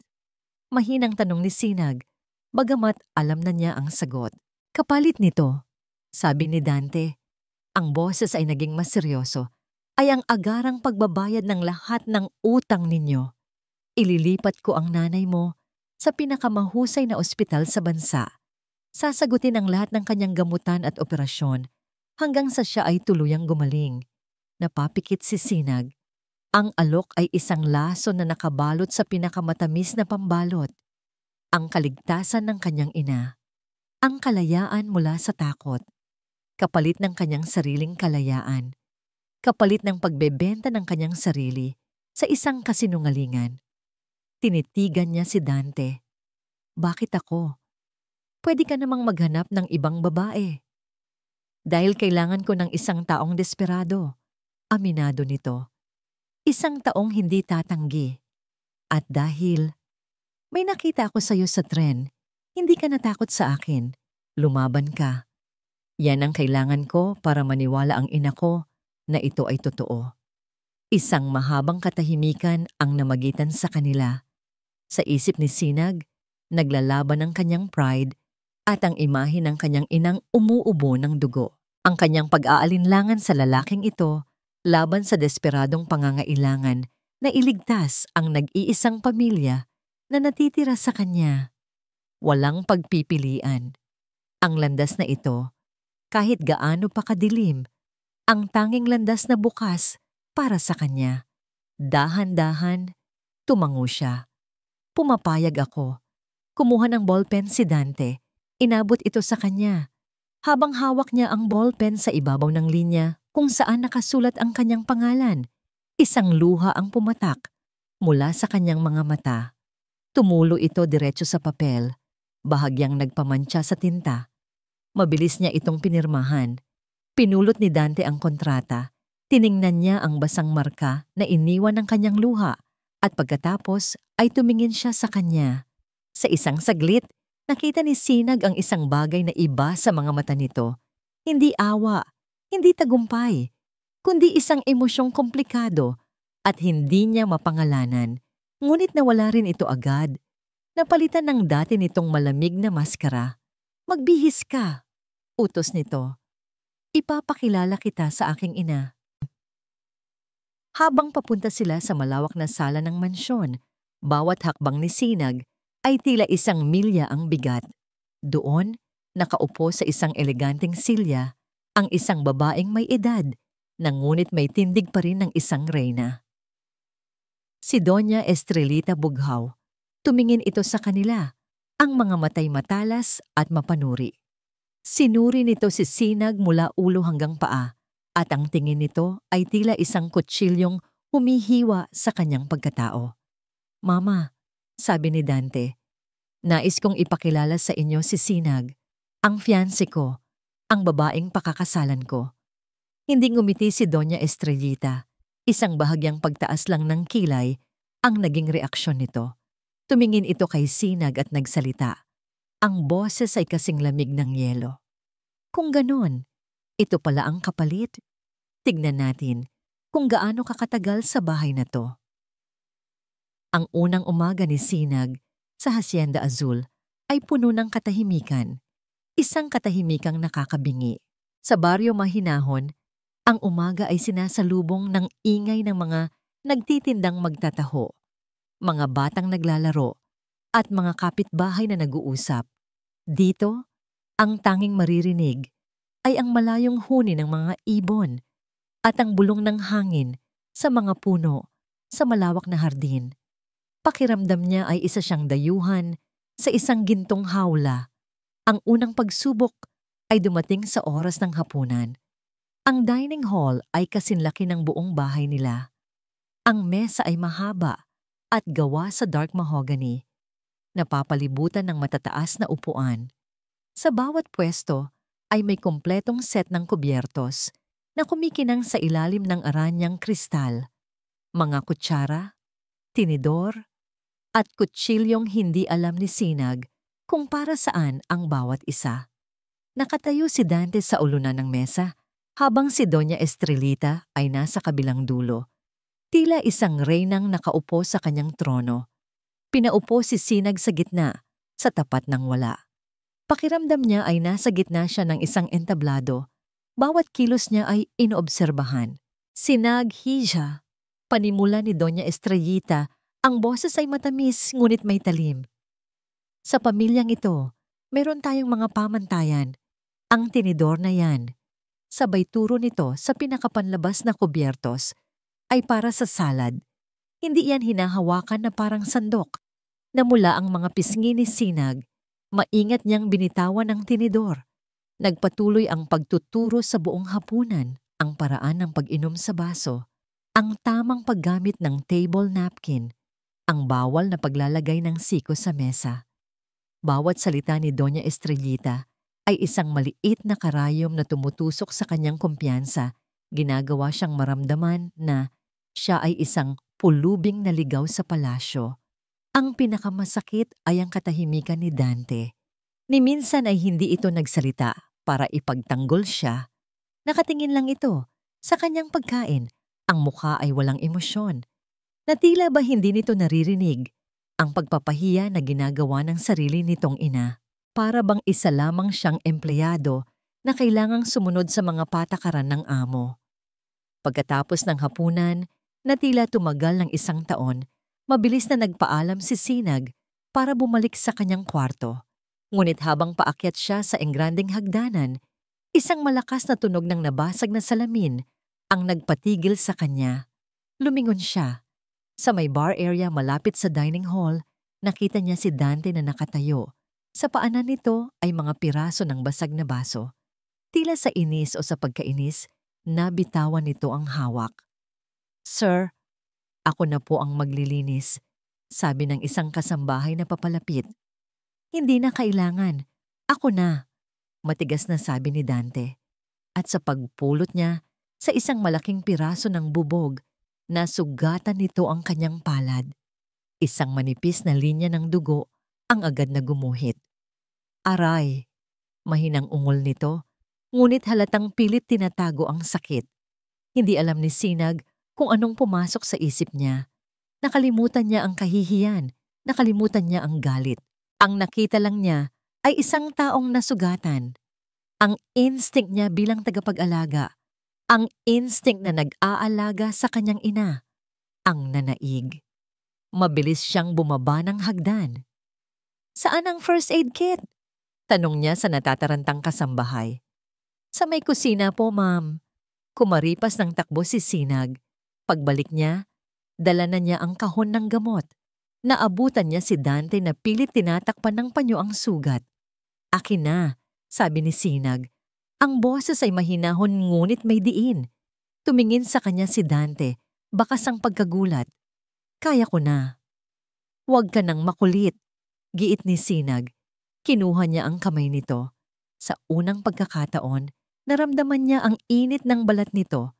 Mahinang tanong ni Sinag, bagamat alam na niya ang sagot. Kapalit nito, sabi ni Dante, ang boses ay naging mas seryoso, ay ang agarang pagbabayad ng lahat ng utang ninyo. Ililipat ko ang nanay mo sa pinakamahusay na ospital sa bansa. Sasagutin ang lahat ng kanyang gamutan at operasyon hanggang sa siya ay tuluyang gumaling. Napapikit si Sinag. Ang alok ay isang laso na nakabalot sa pinakamatamis na pambalot. Ang kaligtasan ng kanyang ina. Ang kalayaan mula sa takot. Kapalit ng kanyang sariling kalayaan. Kapalit ng pagbebenta ng kanyang sarili sa isang kasinungalingan. Tinitigan niya si Dante. Bakit ako? Pwede ka namang maghanap ng ibang babae. Dahil kailangan ko ng isang taong desperado. Aminado nito. Isang taong hindi tatanggi. At dahil may nakita ako sa iyo sa tren, hindi ka natakot sa akin. Lumaban ka. Yan ang kailangan ko para maniwala ang ina ko na ito ay totoo. Isang mahabang katahimikan ang namagitan sa kanila. Sa isip ni Sinag, naglalaban ang kanyang pride at ang imahe ng kanyang inang umuubo ng dugo. Ang kanyang pag-aalinlangan sa lalaking ito laban sa desperadong pangangailangan na iligtas ang nag-iisang pamilya na natitira sa kanya. Walang pagpipilian. Ang landas na ito, kahit gaano pa kadilim, ang tanging landas na bukas para sa kanya. Dahan-dahan, tumango siya. Pumapayag ako. Kumuha ng ballpen si Dante. Inabot ito sa kanya. Habang hawak niya ang ballpen sa ibabaw ng linya kung saan nakasulat ang kanyang pangalan, isang luha ang pumatak mula sa kanyang mga mata. Tumulo ito diretso sa papel, bahagyang nagpamantsa sa tinta. Mabilis niya itong pinirmahan. Pinulot ni Dante ang kontrata. Tiningnan niya ang basang marka na iniwan ng kanyang luha at pagkatapos ay tumingin siya sa kanya. Sa isang saglit, nakita ni Sinag ang isang bagay na iba sa mga mata nito. Hindi awa, hindi tagumpay, kundi isang emosyong komplikado at hindi niya mapangalanan. Ngunit nawala rin ito agad. Napalitan ng dati nitong malamig na maskara. Magbihis ka, utos nito. Ipapakilala kita sa aking ina. Habang papunta sila sa malawak na sala ng mansyon, bawat hakbang ni Sinag ay tila 1 milya ang bigat. Doon, nakaupo sa isang eleganteng silya, ang isang babaeng may edad, na ngunit may tindig pa rin ng isang reyna. Si Doña Estrelita Bughaw. Tumingin ito sa kanila, ang mga matay matalas at mapanuri. Sinuri nito si Sinag mula ulo hanggang paa, at ang tingin nito ay tila isang kutsilyong humihiwa sa kanyang pagkatao. Mama, sabi ni Dante, nais kong ipakilala sa inyo si Sinag, ang fiancé ko, ang babaeng pakakasalan ko. Hindi ngumiti si Doña Estrellita. Isang bahagyang pagtaas lang ng kilay ang naging reaksyon nito. Tumingin ito kay Sinag at nagsalita. Ang boses ay kasing lamig ng yelo. Kung ganon, ito pala ang kapalit. Tignan natin kung gaano kakatagal sa bahay na to. Ang unang umaga ni Sinag sa Hacienda Azul ay puno ng katahimikan, isang katahimikang nakakabingi. Sa baryo Mahinahon, ang umaga ay sinasalubong ng ingay ng mga nagtitindang magtataho, mga batang naglalaro, at mga kapitbahay na nag-uusap. Dito, ang tanging maririnig ay ang malayong huni ng mga ibon at ang bulong ng hangin sa mga puno sa malawak na hardin. Pakiramdam niya ay isa siyang dayuhan sa isang gintong hawla. Ang unang pagsubok ay dumating sa oras ng hapunan. Ang dining hall ay kasinlaki ng buong bahay nila. Ang mesa ay mahaba at gawa sa dark mahogany, napapalibutan ng matataas na upuan. Sa bawat pwesto ay may kompletong set ng kubyertos na kumikinang sa ilalim ng aranyang kristal, mga kutsara, tinidor, at kutsilyong hindi alam ni Sinag kung para saan ang bawat isa. Nakatayo si Dante sa ulunan ng mesa habang si Doña Estrelita ay nasa kabilang dulo. Tila isang reynang nakaupo sa kanyang trono. Pinaupo si Sinag sa gitna, sa tapat ng wala. Pakiramdam niya ay nasa gitna siya ng isang entablado. Bawat kilos niya ay inoobserbahan. Sinag Hija, panimula ni Doña Estrellita, ang boses ay matamis ngunit may talim. Sa pamilyang ito, meron tayong mga pamantayan. Ang tinidor na yan, sabay turo nito sa pinakapanlabas na kubyertos, ay para sa salad. Hindi yan hinahawakan na parang sandok. Namula ang mga pisngi ni Sinag, maingat niyang binitawan ang tinidor. Nagpatuloy ang pagtuturo sa buong hapunan, ang paraan ng pag-inom sa baso, ang tamang paggamit ng table napkin, ang bawal na paglalagay ng siko sa mesa. Bawat salita ni Doña Estrellita ay isang maliit na karayom na tumutusok sa kanyang kumpiyansa, ginagawa siyang maramdaman na siya ay isang pulubing naligaw sa palasyo. Ang pinakamasakit ay ang katahimikan ni Dante. Ni minsan ay hindi ito nagsalita para ipagtanggol siya. Nakatingin lang ito sa kanyang pagkain. Ang mukha ay walang emosyon. Na tila ba hindi nito naririnig ang pagpapahiya na ginagawa ng sarili nitong ina. Para bang isa lamang siyang empleyado na kailangang sumunod sa mga patakaran ng amo. Pagkatapos ng hapunan, na tila tumagal ng 1 taon, mabilis na nagpaalam si Sinag para bumalik sa kanyang kwarto. Ngunit habang paakyat siya sa engrandeng hagdanan, isang malakas na tunog ng nabasag na salamin ang nagpatigil sa kanya. Lumingon siya. Sa may bar area malapit sa dining hall, nakita niya si Dante na nakatayo. Sa paanan nito ay mga piraso ng basag na baso. Tila sa inis o sa pagkainis, nabitawan nito ang hawak. "Sir, ako na po ang maglilinis," sabi ng isang kasambahay na papalapit. "Hindi na kailangan. Ako na," matigas na sabi ni Dante. At sa pagpulot niya sa isang malaking piraso ng bubog, nasugatan nito ang kanyang palad. Isang manipis na linya ng dugo ang agad na gumuhit. "Aray!" Mahinang ungol nito, ngunit halatang pilit tinatago ang sakit. Hindi alam ni Sinag kung anong pumasok sa isip niya. Nakalimutan niya ang kahihiyan, nakalimutan niya ang galit. Ang nakita lang niya ay isang taong nasugatan. Ang instinct niya bilang tagapag-alaga, ang instinct na nag-aalaga sa kanyang ina, ang nanaig. Mabilis siyang bumaba ng hagdan. "Saan ang first aid kit?" tanong niya sa natatarantang kasambahay. "Sa may kusina po, ma'am." Kumaripas ng takbo si Sinag. Pagbalik niya, dala na niya ang kahon ng gamot. Naabutan niya si Dante na pilit tinatakpan ng panyo ang sugat. "Akin na," sabi ni Sinag. Ang boses ay mahinahon ngunit may diin. Tumingin sa kanya si Dante, bakas ang pagkagulat. "Kaya ko na." "Huwag ka nang makulit," giit ni Sinag. Kinuha niya ang kamay nito. Sa unang pagkakataon, naramdaman niya ang init ng balat nito.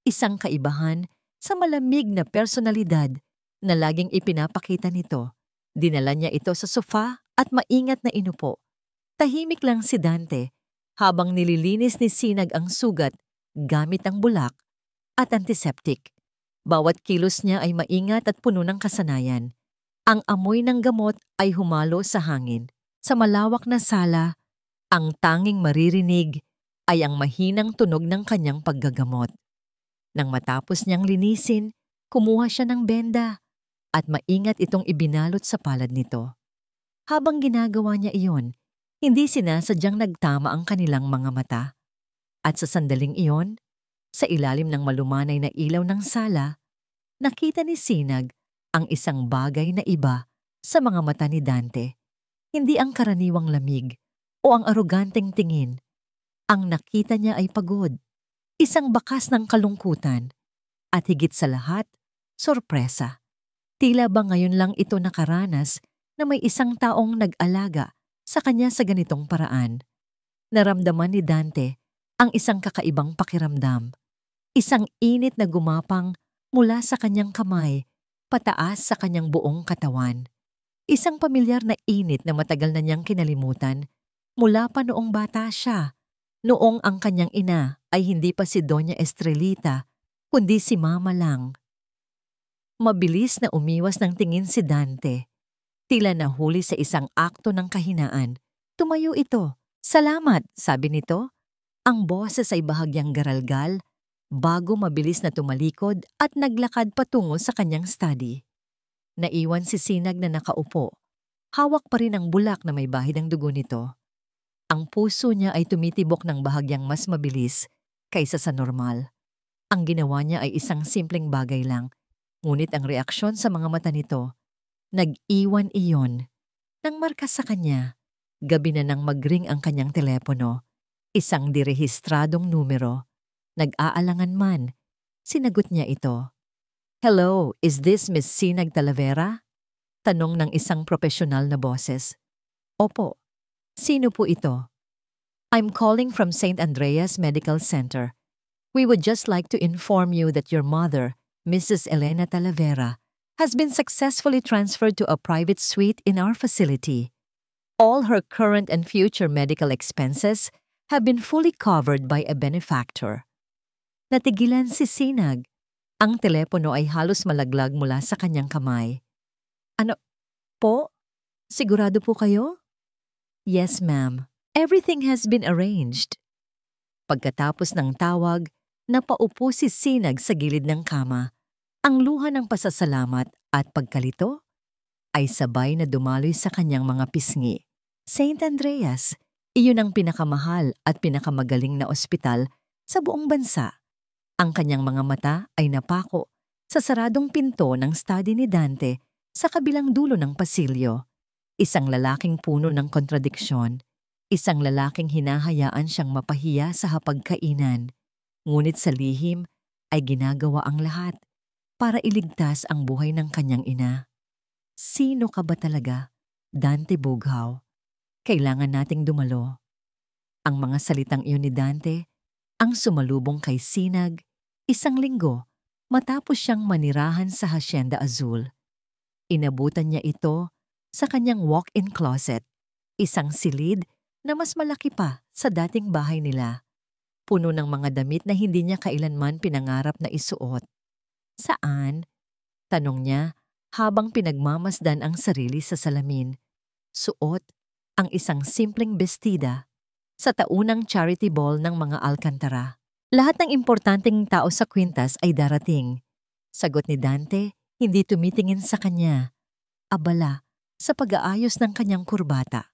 Isang kaibahan sa malamig na personalidad na laging ipinapakita nito. Dinala niya ito sa sofa at maingat na inupo. Tahimik lang si Dante habang nililinis ni Sinag ang sugat gamit ang bulak. at antiseptic. Bawat kilos niya ay maingat at puno ng kasanayan. Ang amoy ng gamot ay humalo sa hangin. Sa malawak na sala, ang tanging maririnig ay ang mahinang tunog ng kanyang paggagamot. Nang matapos niyang linisin, kumuha siya ng benda at maingat itong ibinalot sa palad nito. Habang ginagawa niya iyon, hindi sinasadyang nagtama ang kanilang mga mata. At sa sandaling iyon, sa ilalim ng malumanay na ilaw ng sala, nakita ni Sinag ang isang bagay na iba sa mga mata ni Dante. Hindi ang karaniwang lamig o ang aroganteng tingin. Ang nakita niya ay pagod, isang bakas ng kalungkutan, at higit sa lahat, sorpresa. Tila ba ngayon lang ito nakaranas na may isang taong nag-alaga sa kanya sa ganitong paraan. Naramdaman ni Dante ang isang kakaibang pakiramdam. Isang init na gumapang mula sa kanyang kamay, pataas sa kanyang buong katawan. Isang pamilyar na init na matagal na niyang kinalimutan mula pa noong bata siya. Noong ang kanyang ina ay hindi pa si Doña Estrelita, kundi si Mama lang. Mabilis na umiwas ng tingin si Dante. Tila nahuli sa isang akto ng kahinaan. Tumayo ito. Salamat, sabi nito. Ang boses ay bahagyang garalgal, bago mabilis na tumalikod at naglakad patungo sa kanyang study. Naiwan si Sinag na nakaupo. Hawak pa rin ang bulak na may bahid ng dugo nito. Ang puso niya ay tumitibok ng bahagyang mas mabilis kaysa sa normal. Ang ginawa niya ay isang simpleng bagay lang, ngunit ang reaksyon sa mga mata nito, nag-iwan iyon. Nang marka sa kanya, gabi na nang mag-ring ang kanyang telepono, isang direhistradong numero. Nag-aalangan man, sinagot niya ito. "Hello, is this Miss Sinag Talavera?" Tanong ng isang profesional na boses. "Opo. Sino po ito?" "I'm calling from St. Andreas Medical Center. We would just like to inform you that your mother, Mrs. Elena Talavera, has been successfully transferred to a private suite in our facility. All her current and future medical expenses have been fully covered by a benefactor." Natigilan si Sinag. Ang telepono ay halos malaglag mula sa kanyang kamay. "Ano po? Sigurado po kayo?" "Yes, ma'am. Everything has been arranged." Pagkatapos ng tawag, napaupo si Sinag sa gilid ng kama. Ang luha ng pasasalamat at pagkalito ay sabay na dumaloy sa kanyang mga pisngi. St. Andreas, iyon ang pinakamahal at pinakamagaling na ospital sa buong bansa. Ang kanyang mga mata ay napako sa saradong pinto ng study ni Dante sa kabilang dulo ng pasilyo. Isang lalaking puno ng kontradiksyon, isang lalaking hinahayaan siyang mapahiya sa hapagkainan, ngunit sa lihim ay ginagawa ang lahat para iligtas ang buhay ng kanyang ina. Sino ka ba talaga, Dante Bughaw? Kailangan nating dumalo. Ang mga salitang iyon ni Dante ang sumalubong kay Sinag 1 linggo matapos siyang manirahan sa Hacienda Azul. Inabutan niya ito sa kanyang walk-in closet, isang silid na mas malaki pa sa dating bahay nila. Puno ng mga damit na hindi niya kailanman pinangarap na isuot. "Saan?" tanong niya habang pinagmamasdan ang sarili sa salamin. Suot ang isang simpleng bestida sa taunang charity ball ng mga Alcantara. "Lahat ng importanteng tao sa kwintas ay darating." Sagot ni Dante, hindi tumitingin sa kanya. Abala sa pag-aayos ng kanyang kurbata.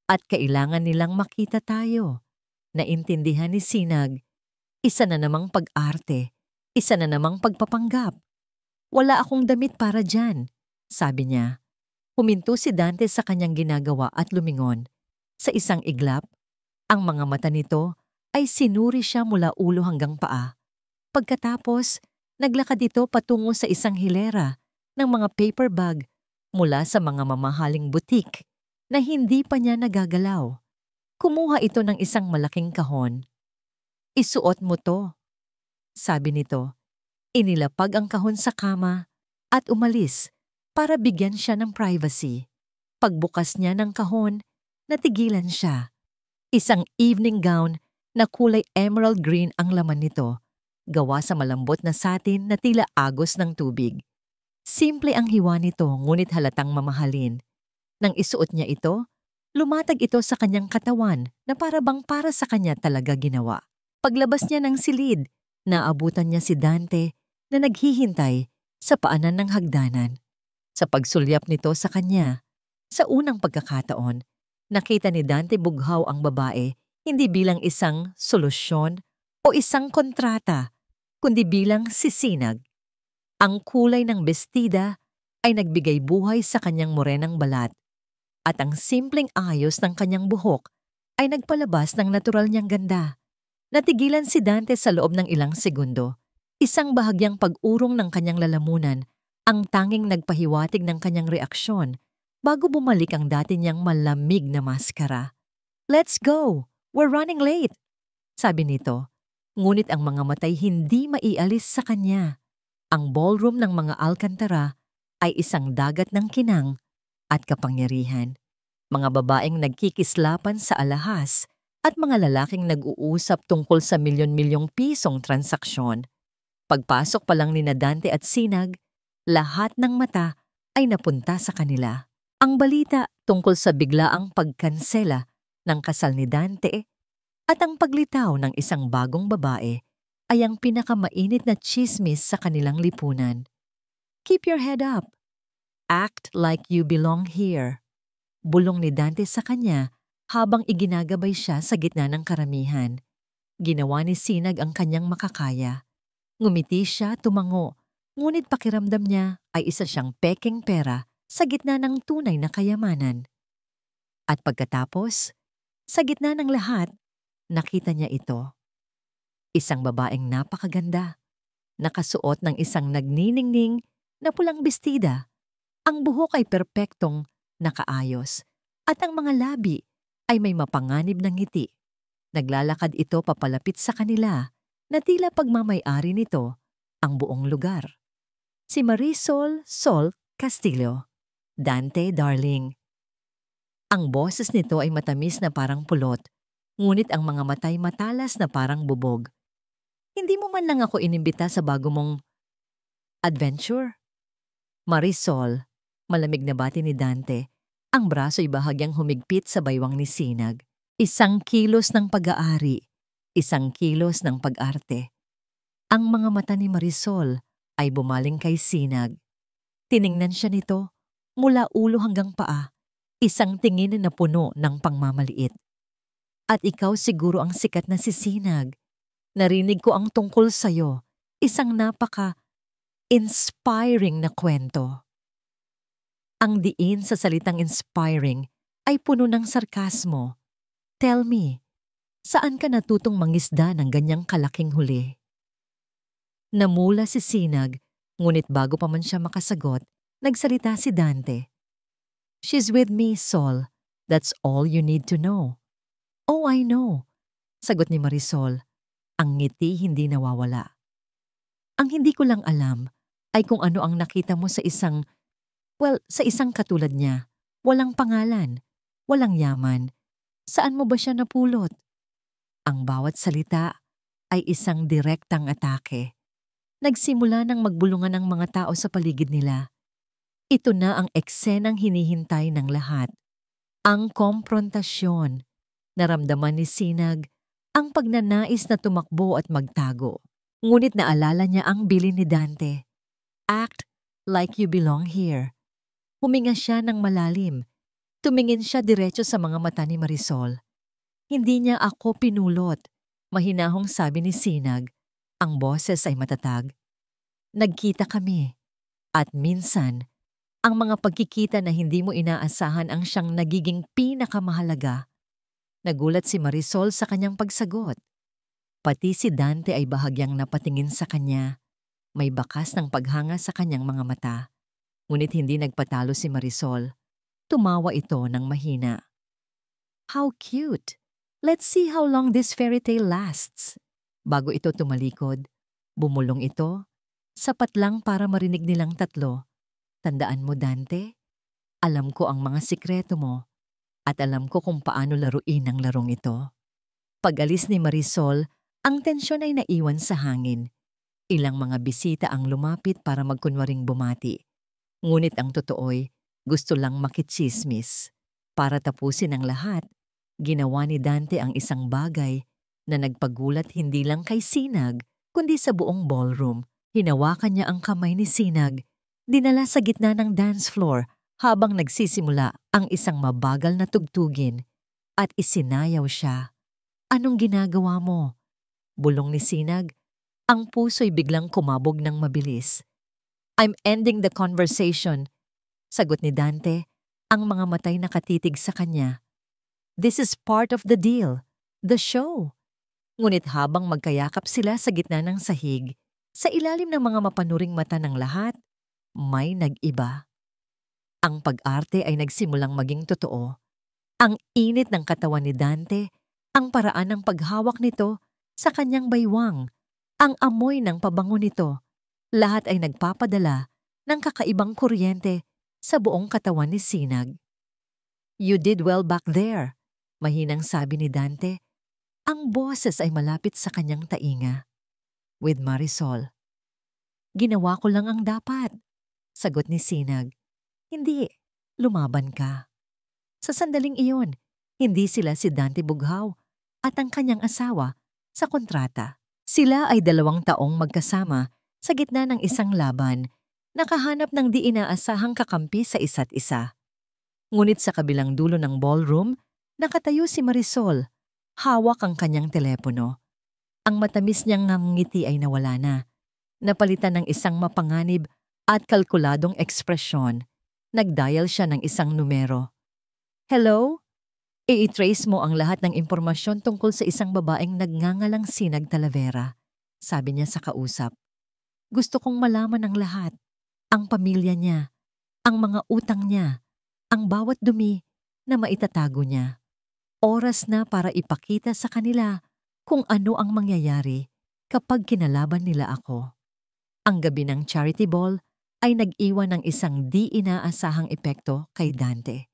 "At kailangan nilang makita tayo." Naintindihan ni Sinag. Isa na namang pag-arte, isa na namang pagpapanggap. "Wala akong damit para dyan," sabi niya. Huminto si Dante sa kanyang ginagawa at lumingon. Sa isang iglap, ang mga mata nito ay sinuri siya mula ulo hanggang paa. Pagkatapos, naglakad ito patungo sa isang hilera ng mga paper bag mula sa mga mamahaling butik na hindi pa niya nagagalaw. Kumuha ito ng isang malaking kahon. "Isuot mo to," sabi nito. Inilapag ang kahon sa kama at umalis para bigyan siya ng privacy. Pagbukas niya ng kahon, natigilan siya. Isang evening gown na kulay emerald green ang laman nito, gawa sa malambot na satin na tila agos ng tubig. Simple ang hiwa nito ngunit halatang mamahalin. Nang isuot niya ito, lumatag ito sa kanyang katawan na para bang para sa kanya talaga ginawa. Paglabas niya ng silid, naabutan niya si Dante na naghihintay sa paanan ng hagdanan. Sa pagsulyap nito sa kanya, sa unang pagkakataon, nakita ni Dante bughaw ang babae hindi bilang isang solusyon o isang kontrata, kundi bilang sisinag. Ang kulay ng bestida ay nagbigay buhay sa kanyang morenang balat at ang simpleng ayos ng kanyang buhok ay nagpalabas ng natural niyang ganda. Natigilan si Dante sa loob ng ilang segundo. Isang bahagyang pag-urong ng kanyang lalamunan ang tanging nagpahiwatig ng kanyang reaksyon bago bumalik ang dati niyang malamig na maskara. "Let's go! We're running late!" sabi nito. Ngunit ang mga matay hindi maialis sa kanya. Ang ballroom ng mga Alcantara ay isang dagat ng kinang at kapangyarihan. Mga babaeng nagkikislapan sa alahas at mga lalaking nag-uusap tungkol sa milyon-milyong pisong transaksyon. Pagpasok pa lang ni Dante at Sinag, lahat ng mata ay napunta sa kanila. Ang balita tungkol sa biglaang pagkansela ng kasal ni Dante at ang paglitaw ng isang bagong babae ay ang pinakamainit na tsismis sa kanilang lipunan. "Keep your head up. Act like you belong here." Bulong ni Dante sa kanya habang iginagabay siya sa gitna ng karamihan. Ginawa ni Sinag ang kanyang makakaya. Ngumiti siya, tumango, ngunit pakiramdam niya ay isa siyang pekeng pera sa gitna ng tunay na kayamanan. At pagkatapos, sa gitna ng lahat, nakita niya ito. Isang babaeng napakaganda, nakasuot ng isang nagniningning na pulang bestida. Ang buhok ay perpektong nakaayos at ang mga labi ay may mapanganib ng ngiti. Naglalakad ito papalapit sa kanila na tila pagmamay-ari nito ang buong lugar. Si Marisol Sol Castillo, Dante Darling. Ang boses nito ay matamis na parang pulot, ngunit ang mga matay matalas na parang bubog. "Hindi mo man lang ako inimbita sa bago mong adventure?" "Marisol," malamig na bati ni Dante. Ang braso'y bahagyang humigpit sa baywang ni Sinag. Isang kilos ng pag-aari, isang kilos ng pag-arte. Ang mga mata ni Marisol ay bumaling kay Sinag. Tiningnan siya nito mula ulo hanggang paa, isang tingin na puno ng pangmamaliit. "At ikaw siguro ang sikat na si Sinag. Narinig ko ang tungkol sa'yo, isang napaka-inspiring na kwento." Ang diin sa salitang inspiring ay puno ng sarkasmo. "Tell me, saan ka natutong mangisda ng ganyang kalaking huli?" Namula si Sinag, ngunit bago pa man siya makasagot, nagsalita si Dante. "She's with me, Sol. That's all you need to know." "Oh, I know," sagot ni Marisol. Ang ngiti hindi nawawala. "Ang hindi ko lang alam ay kung ano ang nakita mo sa sa isang katulad niya. Walang pangalan, walang yaman. Saan mo ba siya napulot?" Ang bawat salita ay isang direktang atake. Nagsimula ng magbulungan ang mga tao sa paligid nila. Ito na ang eksenang hinihintay ng lahat. Ang komprontasyon. Naramdaman ni Sinag ang pagnanais na tumakbo at magtago. Ngunit naalala niya ang bilin ni Dante. "Act like you belong here." Huminga siya ng malalim. Tumingin siya diretso sa mga mata ni Marisol. "Hindi niya ako pinulot," mahinahong sabi ni Sinag. Ang boses ay matatag. "Nagkita kami. At minsan, ang mga pagkikita na hindi mo inaasahan ang siyang nagiging pinakamahalaga." Nagulat si Marisol sa kanyang pagsagot. Pati si Dante ay bahagyang napatingin sa kanya. May bakas ng paghanga sa kanyang mga mata. Ngunit hindi nagpatalo si Marisol. Tumawa ito ng mahina. "How cute! Let's see how long this fairy tale lasts." Bago ito tumalikod, bumulong ito, sapat lang para marinig nilang tatlo. "Tandaan mo, Dante, alam ko ang mga sikreto mo at alam ko kung paano laruin ang larong ito." Pag-alis ni Marisol, ang tensyon ay naiwan sa hangin. Ilang mga bisita ang lumapit para magkunwaring bumati. Ngunit ang totoo'y gusto lang makitsismis. Para tapusin ang lahat, ginawa ni Dante ang isang bagay na nagpagulat hindi lang kay Sinag, kundi sa buong ballroom. Hinawakan niya ang kamay ni Sinag, dinala sa gitna ng dance floor habang nagsisimula ang isang mabagal na tugtugin at isinayaw siya. "Anong ginagawa mo?" bulong ni Sinag. Ang puso'y biglang kumabog ng mabilis. "I'm ending the conversation," sagot ni Dante, ang mga matay nakatitig sa kanya. "This is part of the deal, the show." Ngunit habang magkayakap sila sa gitna ng sahig, sa ilalim ng mga mapanuring mata ng lahat, may nag-iba. Ang pag-arte ay nagsimulang maging totoo. Ang init ng katawan ni Dante, ang paraan ng paghawak nito sa kanyang baywang, ang amoy ng pabango nito, lahat ay nagpapadala ng kakaibang kuryente sa buong katawan ni Sinag. "You did well back there," mahinang sabi ni Dante. Ang boses ay malapit sa kanyang tainga. "With Marisol." "Ginawa ko lang ang dapat," sagot ni Sinag. "Hindi, lumaban ka." Sa sandaling iyon, hindi sila si Dante Bughaw at ang kanyang asawa sa kontrata. Sila ay 2 taong magkasama sa gitna ng isang laban, nakahanap ng di inaasahang kakampi sa isa't isa. Ngunit sa kabilang dulo ng ballroom, nakatayo si Marisol, hawak ang kanyang telepono. Ang matamis niyang ngiti ay nawala na, napalitan ng isang mapanganib at kalkuladong ekspresyon. Nag-dial siya ng isang numero. "Hello? I-trace mo ang lahat ng impormasyon tungkol sa isang babaeng nagngangalang Sinag Talavera," sabi niya sa kausap. "Gusto kong malaman ang lahat. Ang pamilya niya, ang mga utang niya, ang bawat dumi na maitatago niya. Oras na para ipakita sa kanila kung ano ang mangyayari kapag kinalaban nila ako." Ang gabi ng charity ball ay nag-iwan ng isang di inaasahang epekto kay Dante.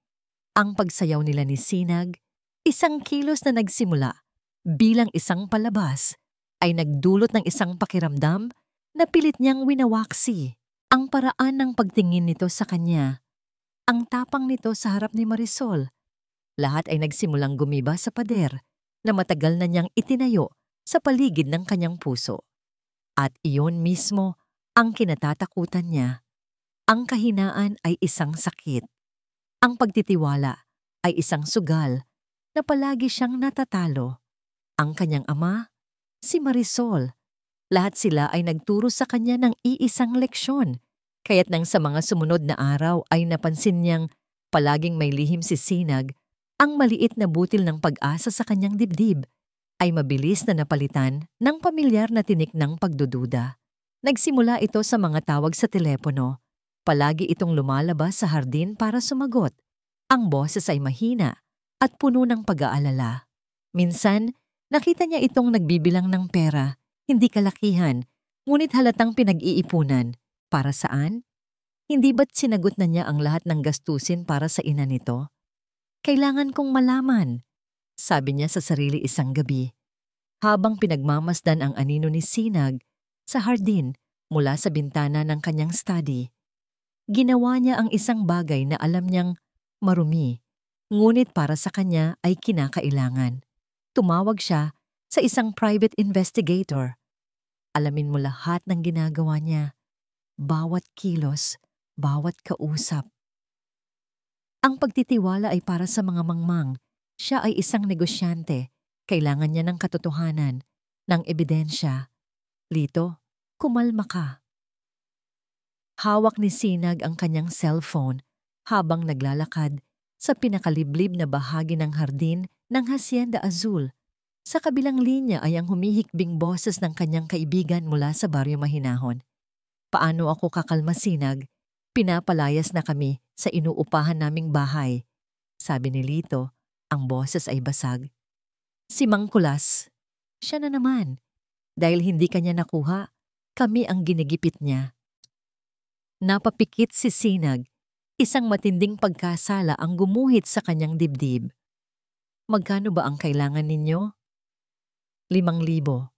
Ang pagsayaw nila ni Sinag, isang kilos na nagsimula bilang isang palabas, ay nagdulot ng isang pakiramdam na pilit niyang winawaksi. Ang paraan ng pagtingin nito sa kanya, ang tapang nito sa harap ni Marisol, lahat ay nagsimulang gumiba sa pader na matagal na niyang itinayo sa paligid ng kanyang puso. At iyon mismo ang kinatatakutan niya. Ang kahinaan ay isang sakit. Ang pagtitiwala ay isang sugal na palagi siyang natatalo. Ang kanyang ama, si Marisol, lahat sila ay nagturo sa kanya ng iisang leksyon. Kaya't nang sa mga sumunod na araw ay napansin niyang palaging may lihim si Sinag, ang maliit na butil ng pag-asa sa kanyang dibdib ay mabilis na napalitan ng pamilyar na tinik ng pagdududa. Nagsimula ito sa mga tawag sa telepono. Palagi itong lumalabas sa hardin para sumagot. Ang boses ay mahina at puno ng pag-aalala. Minsan, nakita niya itong nagbibilang ng pera, hindi kalakihan, ngunit halatang pinag-iipunan. Para saan? Hindi ba't sinagot na niya ang lahat ng gastusin para sa ina nito? "Kailangan kong malaman," sabi niya sa sarili isang gabi, habang pinagmamasdan ang anino ni Sinag sa hardin mula sa bintana ng kanyang study. Ginawa niya ang isang bagay na alam niyang marumi, ngunit para sa kanya ay kinakailangan. Tumawag siya sa isang private investigator. Alamin mo lahat ng ginagawa niya, bawat kilos, bawat kausap. Ang pagtitiwala ay para sa mga mangmang. Siya ay isang negosyante. Kailangan niya ng katotohanan, ng ebidensya. "Lito, kumalma ka." Hawak ni Sinag ang kanyang cellphone habang naglalakad sa pinakaliblib na bahagi ng hardin ng Hacienda Azul. Sa kabilang linya ay ang humihikbing boses ng kanyang kaibigan mula sa baryo Mahinahon. "Paano ako kakalma, Sinag? Pinapalayas na kami sa inuupahan naming bahay," sabi ni Lito. Ang boses ay basag. "Si Mang Kulas, siya na naman. Dahil hindi kanya nakuha, kami ang ginigipit niya." Napapikit si Sinag. Isang matinding pagkasala ang gumuhit sa kanyang dibdib. "Magkano ba ang kailangan ninyo?" 5,000.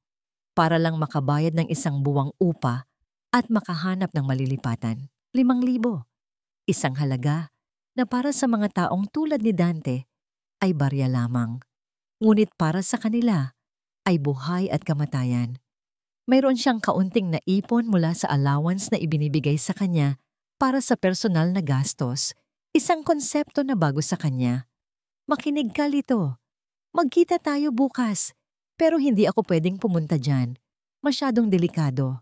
para lang makabayad ng isang buwang upa at makahanap ng malilipatan. 5,000. Isang halaga na para sa mga taong tulad ni Dante ay barya lamang. Ngunit para sa kanila ay buhay at kamatayan. Mayroon siyang kaunting naipon mula sa allowance na ibinibigay sa kanya para sa personal na gastos. Isang konsepto na bago sa kanya. Makinig ka, Lito. Magkita tayo bukas. Pero hindi ako pwedeng pumunta dyan. Masyadong delikado.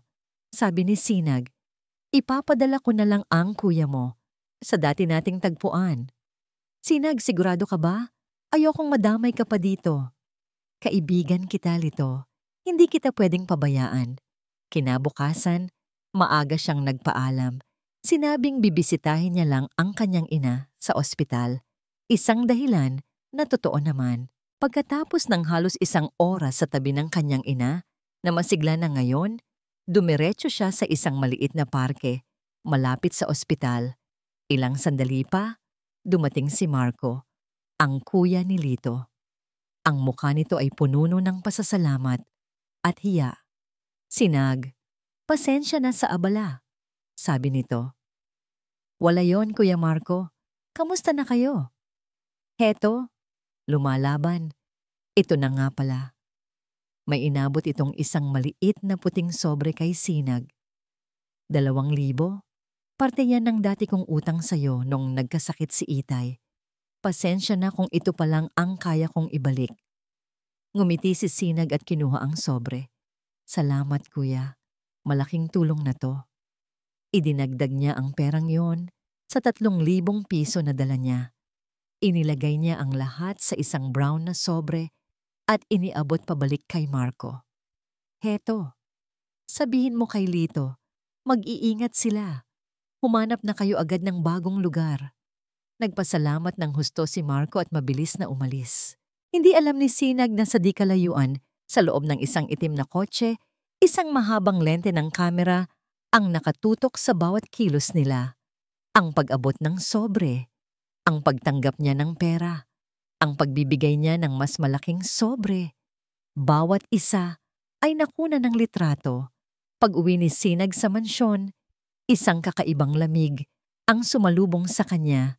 Sabi ni Sinag, ipapadala ko na lang ang kuya mo sa dati nating tagpuan. Sinag, sigurado ka ba? Ayokong madamay ka pa dito. Kaibigan kita, Lito. Hindi kita pwedeng pabayaan. Kinabukasan, maaga siyang nagpaalam. Sinabing bibisitahin niya lang ang kanyang ina sa ospital. Isang dahilan na totoo naman. Pagkatapos ng halos 1 oras sa tabi ng kanyang ina, na masigla na ngayon, dumiretso siya sa isang maliit na parke, malapit sa ospital. Ilang sandali pa, dumating si Marco, ang kuya ni Lito. Ang mukha nito ay pununo ng pasasalamat at hiya. Sinag, pasensya na sa abala, sabi nito. Wala yon, Kuya Marco. Kamusta na kayo? Heto, lumalaban. Ito na nga pala. May inabot itong isang maliit na puting sobre kay Sinag. 2,000. Parte yan ng dati kong utang sa'yo nung nagkasakit si Itay. Pasensya na kung ito pa lang ang kaya kong ibalik. Ngumiti si Sinag at kinuha ang sobre. Salamat, kuya. Malaking tulong na to. Idinagdag niya ang perang yon sa 3,000 piso na dala niya. Inilagay niya ang lahat sa isang brown na sobre at iniabot pabalik kay Marco. Heto, sabihin mo kay Lito, mag-iingat sila. Humanap na kayo agad ng bagong lugar. Nagpasalamat ng husto si Marco at mabilis na umalis. Hindi alam ni Sinag na sa di kalayuan, sa loob ng isang itim na kotse, isang mahabang lente ng kamera ang nakatutok sa bawat kilos nila. Ang pag-abot ng sobre, ang pagtanggap niya ng pera, ang pagbibigay niya ng mas malaking sobre. Bawat isa ay nakuna ng litrato. Pag-uwi ni Sinag sa mansyon, isang kakaibang lamig ang sumalubong sa kanya.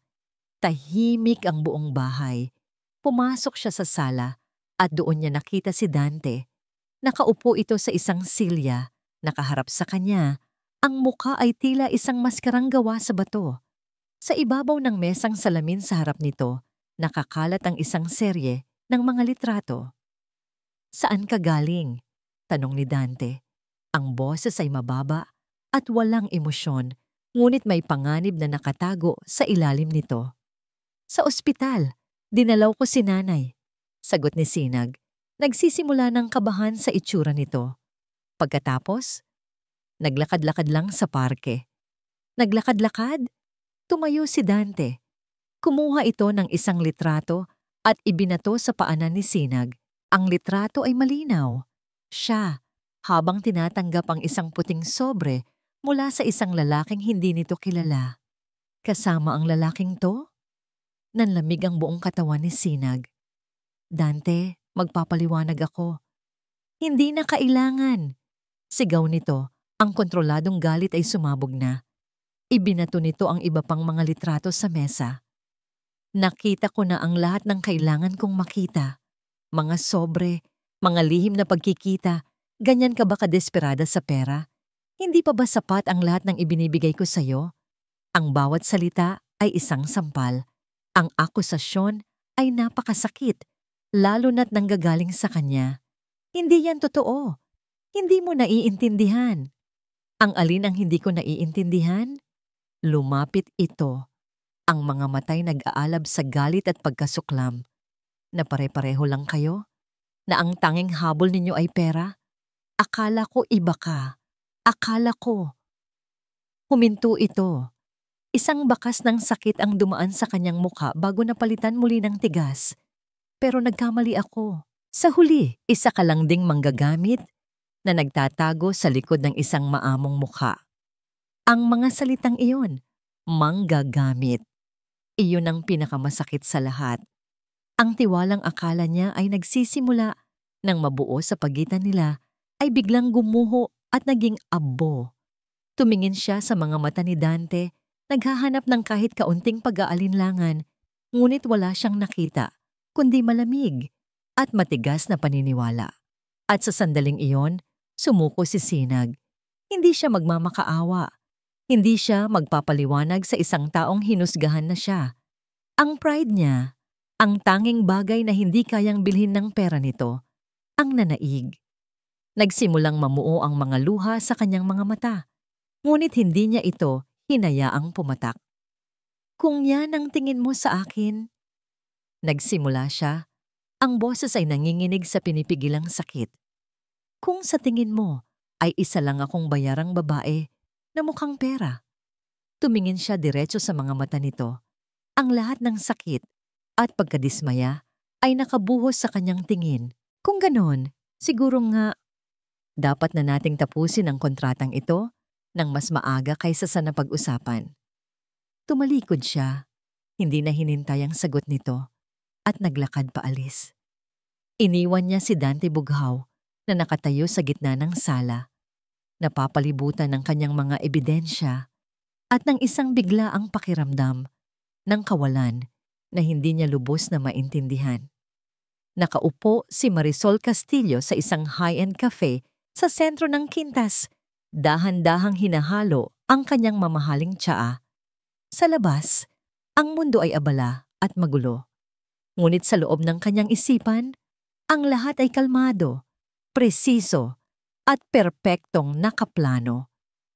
Tahimik ang buong bahay. Pumasok siya sa sala at doon niya nakita si Dante. Nakaupo ito sa isang silya, nakaharap sa kanya. Ang muka ay tila isang maskarang gawa sa bato. Sa ibabaw ng mesang salamin sa harap nito, nakakalat ang isang serye ng mga litrato. Saan ka galing? Tanong ni Dante. Ang boses ay mababa at walang emosyon, ngunit may panganib na nakatago sa ilalim nito. Sa ospital, dinalaw ko si nanay, sagot ni Sinag. Nagsisimula ng kabahan sa itsura nito. Pagkatapos, naglakad-lakad lang sa parke. Naglakad-lakad? Tumayo si Dante. Kumuha ito ng isang litrato at ibinato sa paanan ni Sinag. Ang litrato ay malinaw. Siya, habang tinatanggap ang isang puting sobre mula sa isang lalaking hindi nito kilala. Kasama ang lalaking to? Nanlamig ang buong katawan ni Sinag. Dante, magpapaliwanag ako. Hindi na kailangan. Sigaw nito, ang kontroladong galit ay sumabog na. Ibinato nito ang iba pang mga litrato sa mesa. Nakita ko na ang lahat ng kailangan kong makita. Mga sobre, mga lihim na pagkikita. Ganyan ka ba kadesperada sa pera? Hindi pa ba sapat ang lahat ng ibinibigay ko sa'yo? Ang bawat salita ay isang sampal. Ang akusasyon ay napakasakit, lalo na't nanggagaling sa kanya. Hindi yan totoo. Hindi mo naiintindihan. Ang alin ang hindi ko naiintindihan? Lumapit ito. Ang mga matay nag-aalab sa galit at pagkasuklam. Na pare-pareho lang kayo? Na ang tanging habol ninyo ay pera? Akala ko iba ka. Akala ko. Huminto ito. Isang bakas ng sakit ang dumaan sa kanyang mukha bago napalitan muli ng tigas. Pero nagkamali ako. Sa huli, isa ka lang ding manggagamit na nagtatago sa likod ng isang maamong mukha. Ang mga salitang iyon, manggagamit. Iyon ang pinakamasakit sa lahat. Ang tiwalang akala niya ay nagsisimula nang mabuo sa pagitan nila ay biglang gumuho at naging abo. Tumingin siya sa mga mata ni Dante, naghahanap ng kahit kaunting pag-aalinlangan, ngunit wala siyang nakita, kundi malamig at matigas na paniniwala. At sa sandaling iyon, sumuko si Sinag. Hindi siya magmamakaawa. Hindi siya magpapaliwanag sa isang taong hinusgahan na siya. Ang pride niya, ang tanging bagay na hindi kayang bilhin ng pera nito, ang nanaig. Nagsimulang mamuo ang mga luha sa kanyang mga mata, ngunit hindi niya ito hinayaang pumatak. Kung yan ang tingin mo sa akin, nagsimula siya, ang boses ay nanginginig sa pinipigilang sakit. Kung sa tingin mo ay isa lang akong bayarang babae na mukhang pera. Tumingin siya diretso sa mga mata nito. Ang lahat ng sakit at pagkadismaya ay nakabuhos sa kanyang tingin. Kung ganon, siguro nga, dapat na nating tapusin ang kontratang ito nang mas maaga kaysa sa napag-usapan. Tumalikod siya, hindi na hinintay ang sagot nito, at naglakad paalis. Iniwan niya si Dante Bughaw na nakatayo sa gitna ng sala, napapalibutan ng kanyang mga ebidensya at ng isang biglaang pakiramdam ng kawalan na hindi niya lubos na maintindihan. Nakaupo si Marisol Castillo sa isang high-end cafe sa sentro ng Quintas, dahan-dahang hinahalo ang kanyang mamahaling tsaa. Sa labas, ang mundo ay abala at magulo. Ngunit sa loob ng kanyang isipan, ang lahat ay kalmado, presiso, at perpektong nakaplano.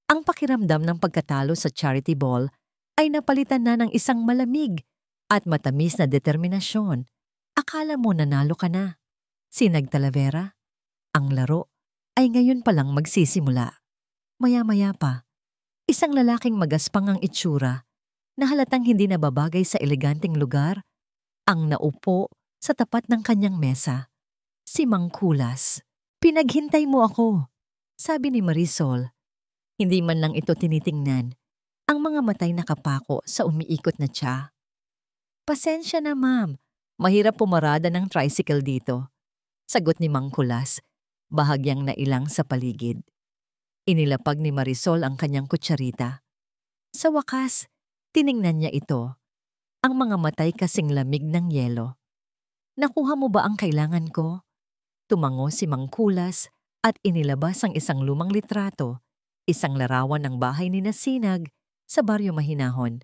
Ang pakiramdam ng pagkatalo sa charity ball ay napalitan na ng isang malamig at matamis na determinasyon. Akala mo nanalo ka na. Sinag Talavera, ang laro ay ngayon palang magsisimula. Maya-maya pa, isang lalaking magaspang ang itsura na halatang hindi nababagay sa eleganteng lugar ang naupo sa tapat ng kanyang mesa. Si Mang Kulas. Pinaghintay mo ako, sabi ni Marisol. Hindi man lang ito tinitingnan, ang mga matay nakapako sa umiikot na tsa. Pasensya na ma'am, mahirap pumarada ng tricycle dito, sagot ni Mang Kulas, bahagyang nailang sa paligid. Inilapag ni Marisol ang kanyang kutsarita. Sa wakas, tiningnan niya ito, ang mga matay kasing lamig ng yelo. Nakuha mo ba ang kailangan ko? Tumango si Mang Kulas at inilabas ang isang lumang litrato, isang larawan ng bahay ni Sinag sa Baryo Mahinahon,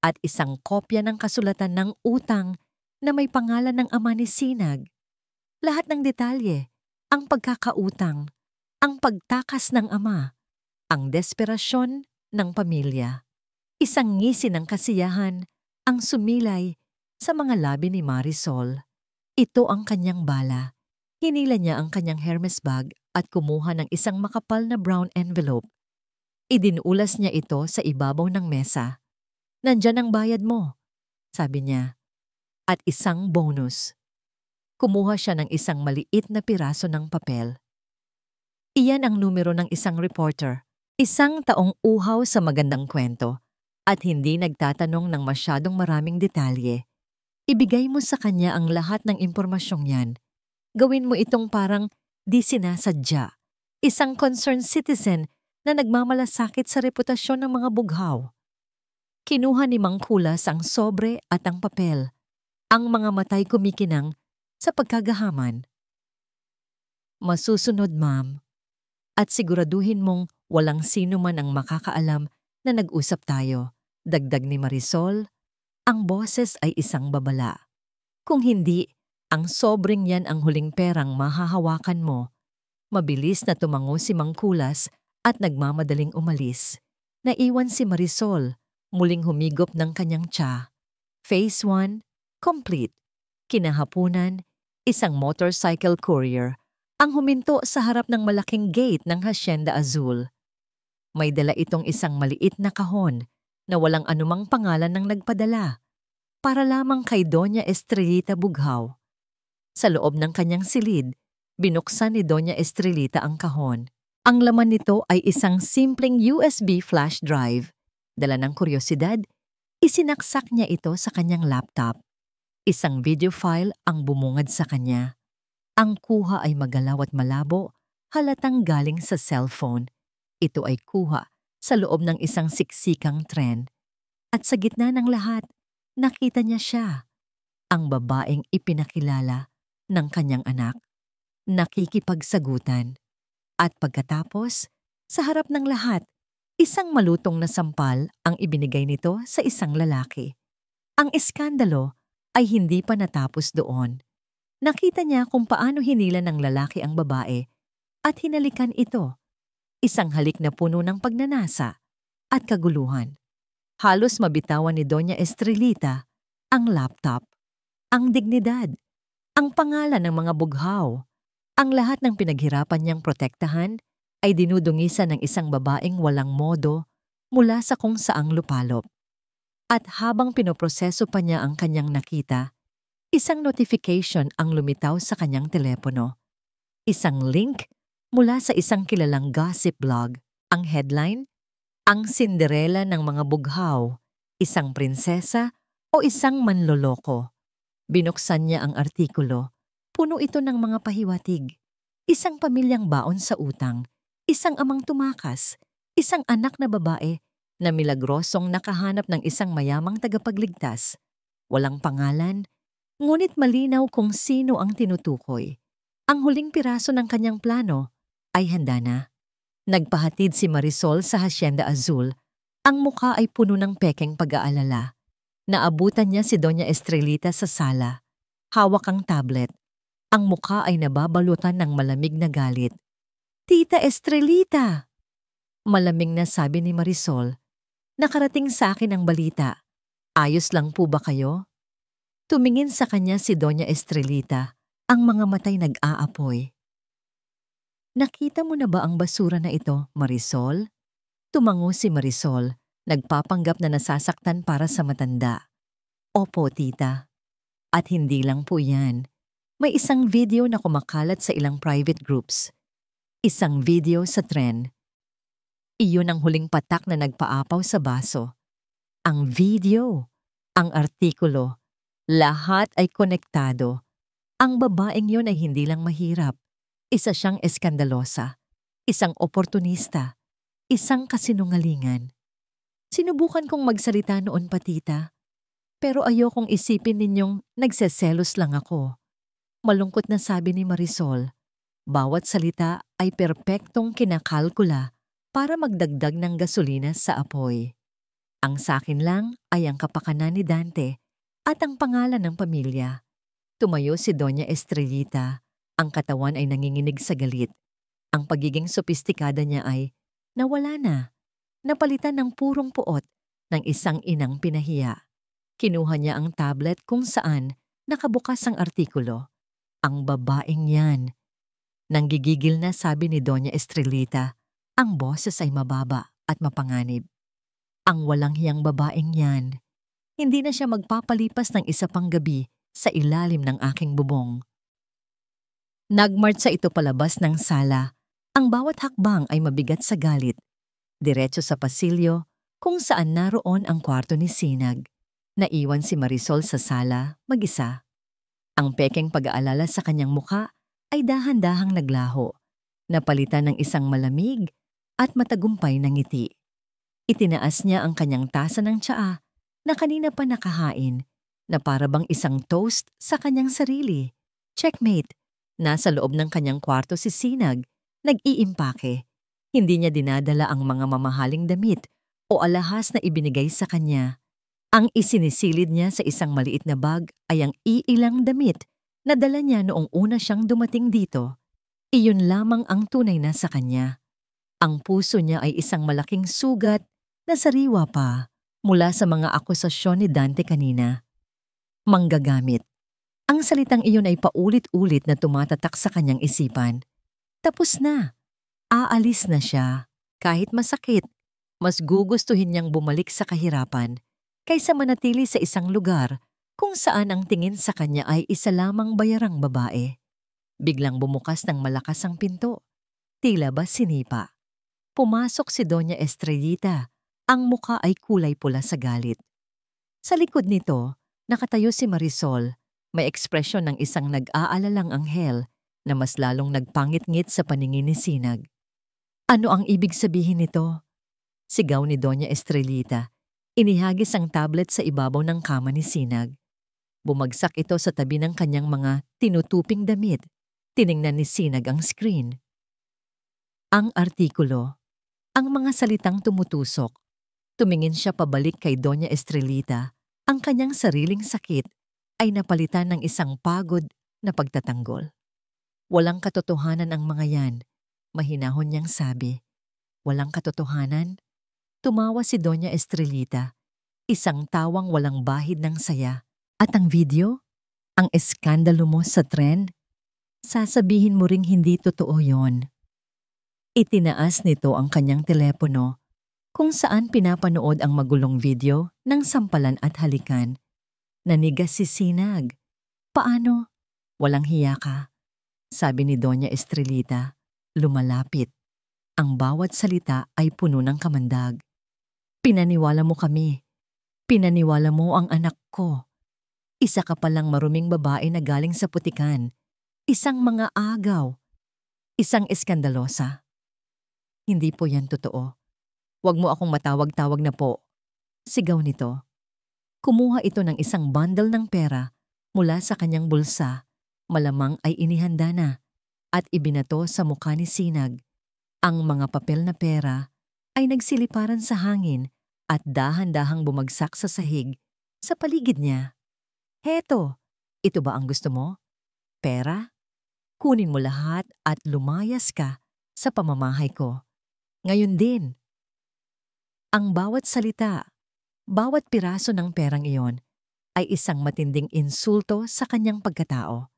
at isang kopya ng kasulatan ng utang na may pangalan ng ama ni Sinag. Lahat ng detalye, ang pagkakautang, ang pagtakas ng ama, ang desperasyon ng pamilya. Isang ngisi ng kasiyahan ang sumilay sa mga labi ni Marisol. Ito ang kanyang bala. Hinila niya ang kanyang Hermes bag at kumuha ng isang makapal na brown envelope. Idinulas niya ito sa ibabaw ng mesa. Nandyan ang bayad mo, sabi niya. At isang bonus. Kumuha siya ng isang maliit na piraso ng papel. Iyan ang numero ng isang reporter, isang taong uhaw sa magandang kwento at hindi nagtatanong ng masyadong maraming detalye. Ibigay mo sa kanya ang lahat ng impormasyong yan. Gawin mo itong parang di sinasadya. Isang concerned citizen na nagmamalasakit sa reputasyon ng mga bughaw. Kinuha ni Mang Kulas ang sobre at ang papel. Ang mga matay kumikinang sa pagkagahaman. Masusunod, ma'am. At siguraduhin mong walang sino man ang makakaalam na nag-usap tayo. Dagdag ni Marisol, ang boses ay isang babala. Kung hindi, ang sobreng yan ang huling perang mahahawakan mo. Mabilis na tumango si Mang Kulas at nagmamadaling umalis. Naiwan si Marisol, muling humigop ng kanyang tsa. Phase 1, complete. Kinahapunan, isang motorcycle courier ang huminto sa harap ng malaking gate ng Hacienda Azul. May dala itong isang maliit na kahon na walang anumang pangalan ng nagpadala, para lamang kay Doña Estrelita Bughaw. Sa loob ng kanyang silid, binuksan ni Doña Estrelita ang kahon. Ang laman nito ay isang simpleng USB flash drive. Dala ng kuryosidad, isinaksak niya ito sa kanyang laptop. Isang video file ang bumungad sa kanya. Ang kuha ay magalaw at malabo halatang galing sa cellphone. Ito ay kuha sa loob ng isang siksikang tren. At sa gitna ng lahat, nakita niya siya, ang babaeng ipinakilala ng kanyang anak, nakikipagsagutan. At pagkatapos, sa harap ng lahat, isang malutong na sampal ang ibinigay nito sa isang lalaki. Ang iskandalo ay hindi pa natapos doon. Nakita niya kung paano hinila ng lalaki ang babae at hinalikan ito. Isang halik na puno ng pagnanasa at kaguluhan. Halos mabitawan ni Doña Estrelita ang laptop, ang dignidad, ang pangalan ng mga bughaw. Ang lahat ng pinaghirapan niyang protektahan ay dinudungisan ng isang babaeng walang modo mula sa kung saang lupalop. At habang pinoproseso pa niya ang kanyang nakita, isang notification ang lumitaw sa kanyang telepono. Isang link mula sa isang kilalang gossip blog. Ang headline, "Ang Cinderella ng mga bughaw, isang prinsesa o isang manloloko." Binuksan niya ang artikulo. Puno ito ng mga pahiwatig. Isang pamilyang baon sa utang, isang amang tumakas, isang anak na babae na milagrosong nakahanap ng isang mayamang tagapagligtas. Walang pangalan, ngunit malinaw kung sino ang tinutukoy. Ang huling piraso ng kanyang plano ay handa na. Nagpahatid si Marisol sa Hacienda Azul. Ang mukha ay puno ng pekeng pag-aalala. Naabutan niya si Doña Estrelita sa sala. Hawak ang tablet. Ang mukha ay nababalutan ng malamig na galit. "Tita Estrelita!" Malamig na sabi ni Marisol. "Nakarating sa akin ang balita. Ayos lang po ba kayo?" Tumingin sa kanya si Doña Estrelita, ang mga matay nag-aapoy. "Nakita mo na ba ang basura na ito, Marisol?" Tumango si Marisol, nagpapanggap na nasasaktan para sa matanda. "Opo, tita. At hindi lang po yan. May isang video na kumakalat sa ilang private groups. Isang video sa tren. Iyon ang huling patak na nagpaapaw sa baso. Ang video, ang artikulo, lahat ay konektado. Ang babaeng yon ay hindi lang mahirap. Isa siyang eskandalosa, isang oportunista, isang kasinungalingan. Sinubukan kong magsalita noon pa, tita. Pero ayokong isipin ninyong nagseselos lang ako." Malungkot na sabi ni Marisol. Bawat salita ay perpektong kinakalkula para magdagdag ng gasolina sa apoy. Ang sakin lang ay ang kapakanan ni Dante at ang pangalan ng pamilya. Tumayo si Doña Estrelita. Ang katawan ay nanginginig sa galit. Ang pagiging sopistikada niya ay nawala na. Napalitan ng purong puot ng isang inang pinahiya. Kinuha niya ang tablet kung saan nakabukas ang artikulo. Ang babaeng yan. Nanggigigil na sabi ni Doña Estrelita. Ang boses ay mababa at mapanganib. Ang walang hiyang babaeng yan. Hindi na siya magpapalipas ng isa pang gabi sa ilalim ng aking bubong. Nagmartsa ito palabas ng sala. Ang bawat hakbang ay mabigat sa galit. Diretso sa pasilyo kung saan naroon ang kwarto ni Sinag. Naiwan si Marisol sa sala, mag-isa. Ang pekeng pag-aalala sa kanyang mukha ay dahan-dahang naglaho, napalitan ng isang malamig at matagumpay na ngiti. Itinaas niya ang kanyang tasa ng tsaa na kanina pa nakahain, na para bang isang toast sa kanyang sarili. Checkmate! Nasa loob ng kanyang kwarto si Sinag, nag-iimpake. Hindi niya dinadala ang mga mamahaling damit o alahas na ibinigay sa kanya. Ang isinisilid niya sa isang maliit na bag ay ang iilang damit na dala niya noong una siyang dumating dito. Iyon lamang ang tunay na sa kanya. Ang puso niya ay isang malaking sugat na sariwa pa mula sa mga akusasyon ni Dante kanina. Manggagamit. Ang salitang iyon ay paulit-ulit na tumatatak sa kanyang isipan. Tapos na. Aalis na siya. Kahit masakit, mas gugustuhin niyang bumalik sa kahirapan kaysa manatili sa isang lugar kung saan ang tingin sa kanya ay isa lamang bayarang babae. Biglang bumukas ng malakas ang pinto. Tila ba sinipa. Pumasok si Doña Estrellita. Ang muka ay kulay pula sa galit. Sa likod nito, nakatayo si Marisol. May ekspresyon ng isang nag-aalalang anghel na mas lalong nagpangit-ngit sa paningin ni Sinag. Ano ang ibig sabihin nito? Sigaw ni Doña Estrelita. Inihagis ang tablet sa ibabaw ng kama ni Sinag. Bumagsak ito sa tabi ng kanyang mga tinutuping damit. Tiningnan ni Sinag ang screen. Ang artikulo. Ang mga salitang tumutusok. Tumingin siya pabalik kay Doña Estrelita. Ang kanyang sariling sakit ay napalitan ng isang pagod na pagtatanggol. Walang katotohanan ang mga yan, mahinahon niyang sabi. Walang katotohanan? Tumawa si Doña Estrelita, isang tawang walang bahid ng saya. At ang video? Ang eskandalo mo sa trend? Sasabihin mo ring hindi totoo yon. Itinaas nito ang kanyang telepono kung saan pinapanood ang magulong video ng sampalan at halikan. Nanigas si Sinag. Paano? Walang hiya ka, sabi ni Doña Estrelita, lumalapit. Ang bawat salita ay puno ng kamandag. Pinaniwala mo kami. Pinaniwala mo ang anak ko. Isa ka palang maruming babae na galing sa putikan. Isang mga agaw. Isang eskandalosa. Hindi po yan totoo. Huwag mo akong matawag-tawag na po. Sigaw nito. Kumuha ito ng isang bundle ng pera mula sa kanyang bulsa. Malamang ay inihanda na at ibinato sa mukha ni Sinag. Ang mga papel na pera ay nagsiliparan sa hangin at dahan-dahang bumagsak sa sahig sa paligid niya. Heto, ito ba ang gusto mo? Pera? Kunin mo lahat at lumayas ka sa pamamahay ko. Ngayon din. Ang bawat salita, bawat piraso ng perang iyon ay isang matinding insulto sa kanyang pagkatao.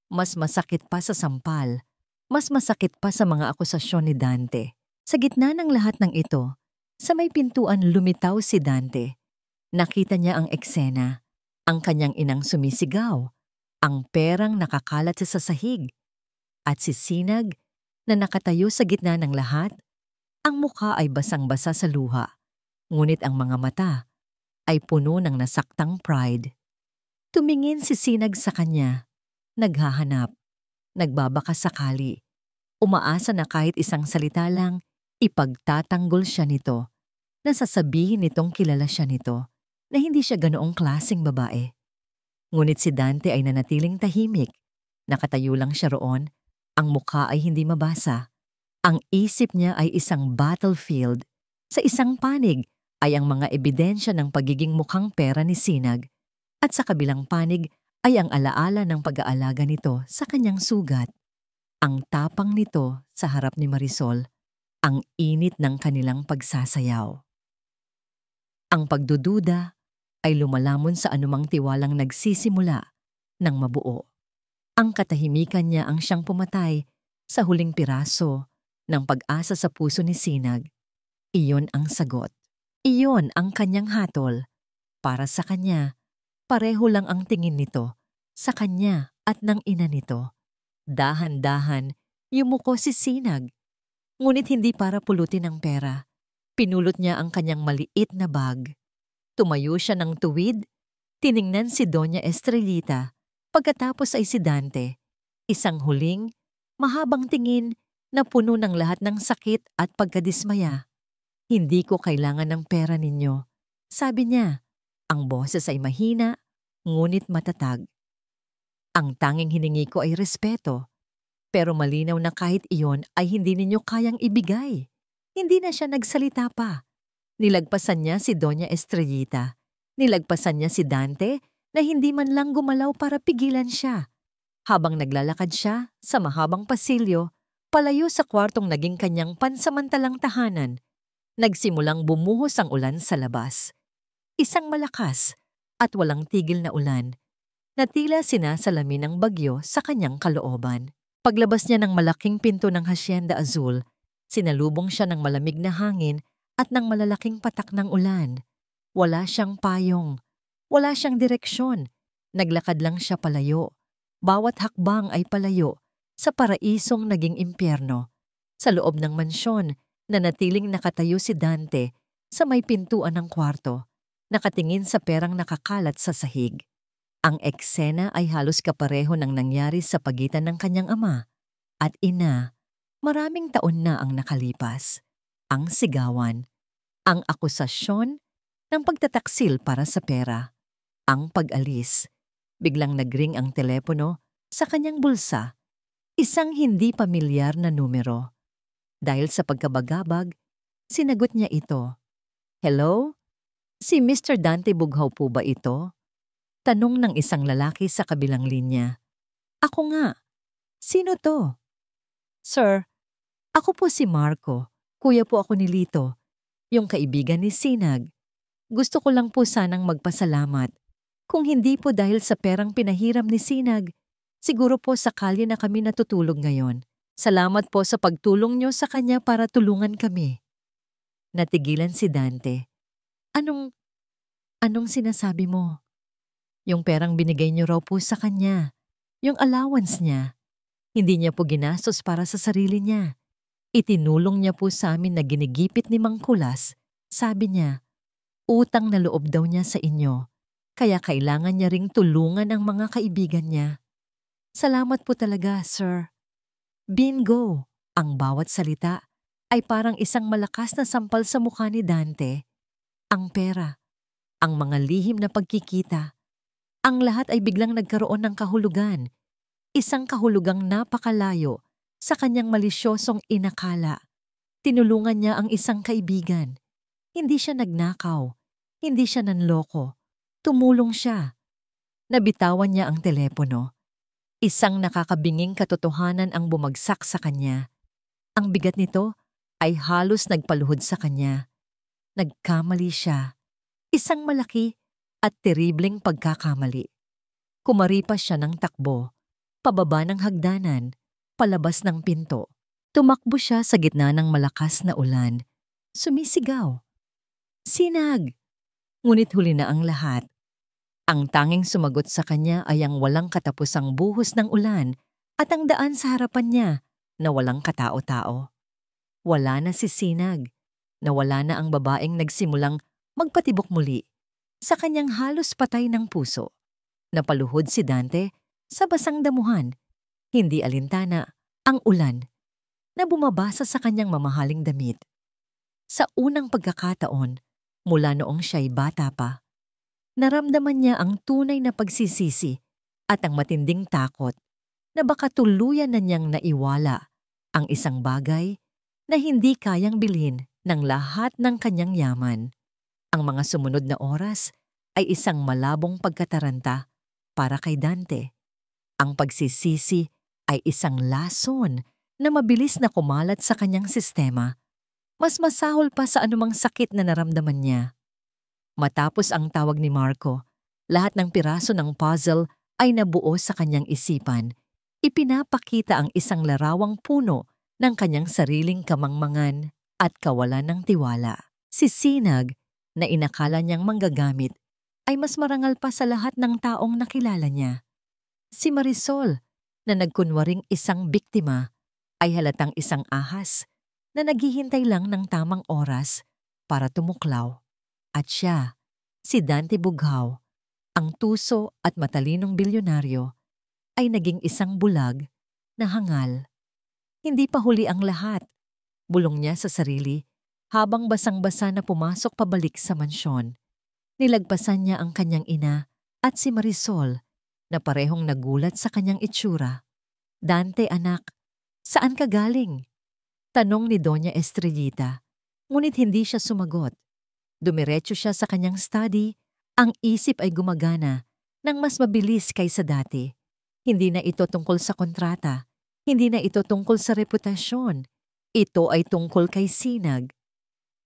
Mas masakit pa sa sampal, mas masakit pa sa mga akusasyon ni Dante. Sa gitna ng lahat ng ito, sa may pintuan lumitaw si Dante. Nakita niya ang eksena, ang kanyang inang sumisigaw, ang perang nakakalat sa sahig, at si Sinag na nakatayo sa gitna ng lahat. Ang mukha ay basang-basa sa luha, ngunit ang mga mata ay puno ng nasaktang pride. Tumingin si Sinag sa kanya, naghahanap, nagbabaka sakali, umaasa na kahit isang salita lang, ipagtatanggol siya nito, na sasabihin nitong kilala siya nito, na hindi siya ganoong klaseng babae. Ngunit si Dante ay nanatiling tahimik, nakatayo lang siya roon, ang mukha ay hindi mabasa. Ang isip niya ay isang battlefield. Sa isang panig ay ang mga ebidensya ng pagiging mukhang pera ni Sinag at sa kabilang panig ay ang alaala ng pag-aalaga nito sa kanyang sugat. Ang tapang nito sa harap ni Marisol, ang init ng kanilang pagsasayaw. Ang pagdududa ay lumalamon sa anumang tiwalang nagsisimula ng mabuo. Ang katahimikan niya ang siyang pumatay sa huling piraso ng pag-asa sa puso ni Sinag. Iyon ang sagot. Iyon ang kanyang hatol. Para sa kanya, pareho lang ang tingin nito sa kanya at ng ina nito. Dahan-dahan, yumuko si Sinag. Ngunit hindi para pulutin ang pera. Pinulot niya ang kanyang maliit na bag. Tumayo siya ng tuwid, tiningnan si Doña Estrelita. Pagkatapos ay si Dante, isang huling, mahabang tingin na puno ng lahat ng sakit at pagkadismaya. Hindi ko kailangan ng pera ninyo, sabi niya. Ang boses ay mahina, ngunit matatag. Ang tanging hiningi ko ay respeto, pero malinaw na kahit iyon ay hindi ninyo kayang ibigay. Hindi na siya nagsalita pa. Nilagpasan niya si Doña Estrelita. Nilagpasan niya si Dante na hindi man lang gumalaw para pigilan siya. Habang naglalakad siya sa mahabang pasilyo, palayo sa kwartong naging kanyang pansamantalang tahanan, nagsimulang bumuhos ang ulan sa labas. Isang malakas at walang tigil na ulan na tila sinasalamin ng bagyo sa kanyang kalooban. Paglabas niya ng malaking pinto ng Hacienda Azul, sinalubong siya ng malamig na hangin at ng malalaking patak ng ulan. Wala siyang payong. Wala siyang direksyon. Naglakad lang siya palayo. Bawat hakbang ay palayo sa paraisong naging impyerno. Sa loob ng mansyon, nanatiling nakatayo si Dante sa may pintuan ng kwarto, nakatingin sa perang nakakalat sa sahig. Ang eksena ay halos kapareho ng nangyari sa pagitan ng kanyang ama at ina. Maraming taon na ang nakalipas. Ang sigawan, ang akusasyon ng pagtataksil para sa pera, ang pag-alis. Biglang nagring ang telepono sa kanyang bulsa, isang hindi pamilyar na numero. Dahil sa pagkabagabag, sinagot niya ito. "Hello? Si Mr. Dante Bughaw po ba ito?" Tanong ng isang lalaki sa kabilang linya. "Ako nga. Sino to?" "Sir, ako po si Marco. Kuya po ako ni Lito, yung kaibigan ni Sinag. Gusto ko lang po sanang magpasalamat. Kung hindi po dahil sa perang pinahiram ni Sinag, siguro po sa kalye na kami natutulog ngayon. Salamat po sa pagtulong nyo sa kanya para tulungan kami." Natigilan si Dante. Anong sinasabi mo?" "Yung perang binigay niyo raw po sa kanya. Yung allowance niya. Hindi niya po ginastos para sa sarili niya. Itinulong niya po sa amin na ginigipit ni Mang Kulas. Sabi niya, utang na loob daw niya sa inyo. Kaya kailangan niya ring tulungan ang mga kaibigan niya. Salamat po talaga, sir." Bingo! Ang bawat salita ay parang isang malakas na sampal sa mukha ni Dante. Ang pera, ang mga lihim na pagkikita, ang lahat ay biglang nagkaroon ng kahulugan. Isang kahulugang napakalayo sa kanyang malisyosong inakala. Tinulungan niya ang isang kaibigan. Hindi siya nagnakaw. Hindi siya nanloko. Tumulong siya. Nabitawan niya ang telepono. Isang nakakabinging katotohanan ang bumagsak sa kanya. Ang bigat nito ay halos nagpaluhod sa kanya. Nagkamali siya. Isang malaki at teribleng pagkakamali. Kumaripas siya ng takbo, pababa ng hagdanan, palabas ng pinto. Tumakbo siya sa gitna ng malakas na ulan. Sumisigaw. "Sinag!" Ngunit huli na ang lahat. Ang tanging sumagot sa kanya ay ang walang katapusang buhos ng ulan at ang daan sa harapan niya na walang katao-tao. Wala na si Sinag. Nawala na ang babaeng nagsimulang magpatibok muli sa kanyang halos patay ng puso. Napaluhod si Dante sa basang damuhan, hindi alintana, ang ulan na bumabasa sa kanyang mamahaling damit. Sa unang pagkakataon, mula noong siya'y bata pa, naramdaman niya ang tunay na pagsisisi at ang matinding takot na baka tuluyan na niyang naiwala ang isang bagay na hindi kayang bilhin ng lahat ng kanyang yaman. Ang mga sumunod na oras ay isang malabong pagkataranta para kay Dante. Ang pagsisisi ay isang lason na mabilis na kumalat sa kanyang sistema. Mas masahol pa sa anumang sakit na naramdaman niya. Matapos ang tawag ni Marco, lahat ng piraso ng puzzle ay nabuo sa kanyang isipan. Ipinapakita ang isang larawang puno ng kanyang sariling kamangmangan at kawalan ng tiwala. Si Sinag, na inakala niyang manggagamit, ay mas marangal pa sa lahat ng taong nakilala niya. Si Marisol, na nagkunwaring isang biktima, ay halatang isang ahas na naghihintay lang ng tamang oras para tumuklaw. At siya, si Dante Bughaw, ang tuso at matalinong bilyonaryo, ay naging isang bulag na hangal. Hindi pa huli ang lahat. Bulong niya sa sarili habang basang-basa na pumasok pabalik sa mansyon. Nilagpasan niya ang kanyang ina at si Marisol na parehong nagulat sa kanyang itsura. "Dante, anak, saan ka galing?" Tanong ni Doña Estrellita, ngunit hindi siya sumagot. Dumiretso siya sa kanyang study, ang isip ay gumagana ng mas mabilis kaysa dati. Hindi na ito tungkol sa kontrata, hindi na ito tungkol sa reputasyon. Ito ay tungkol kay Sinag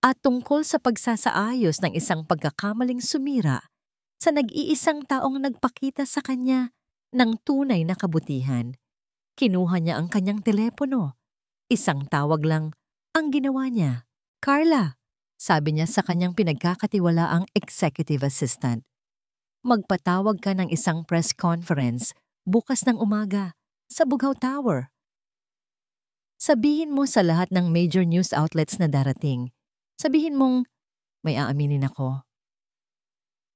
at tungkol sa pagsasaayos ng isang pagkakamaling sumira sa nag-iisang taong nagpakita sa kanya ng tunay na kabutihan. Kinuha niya ang kanyang telepono. Isang tawag lang ang ginawa niya. "Carla," sabi niya sa kanyang pinagkakatiwalaang executive assistant. "Magpatawag ka ng isang press conference bukas ng umaga sa Bughaw Tower. Sabihin mo sa lahat ng major news outlets na darating. Sabihin mong, may aaminin ako."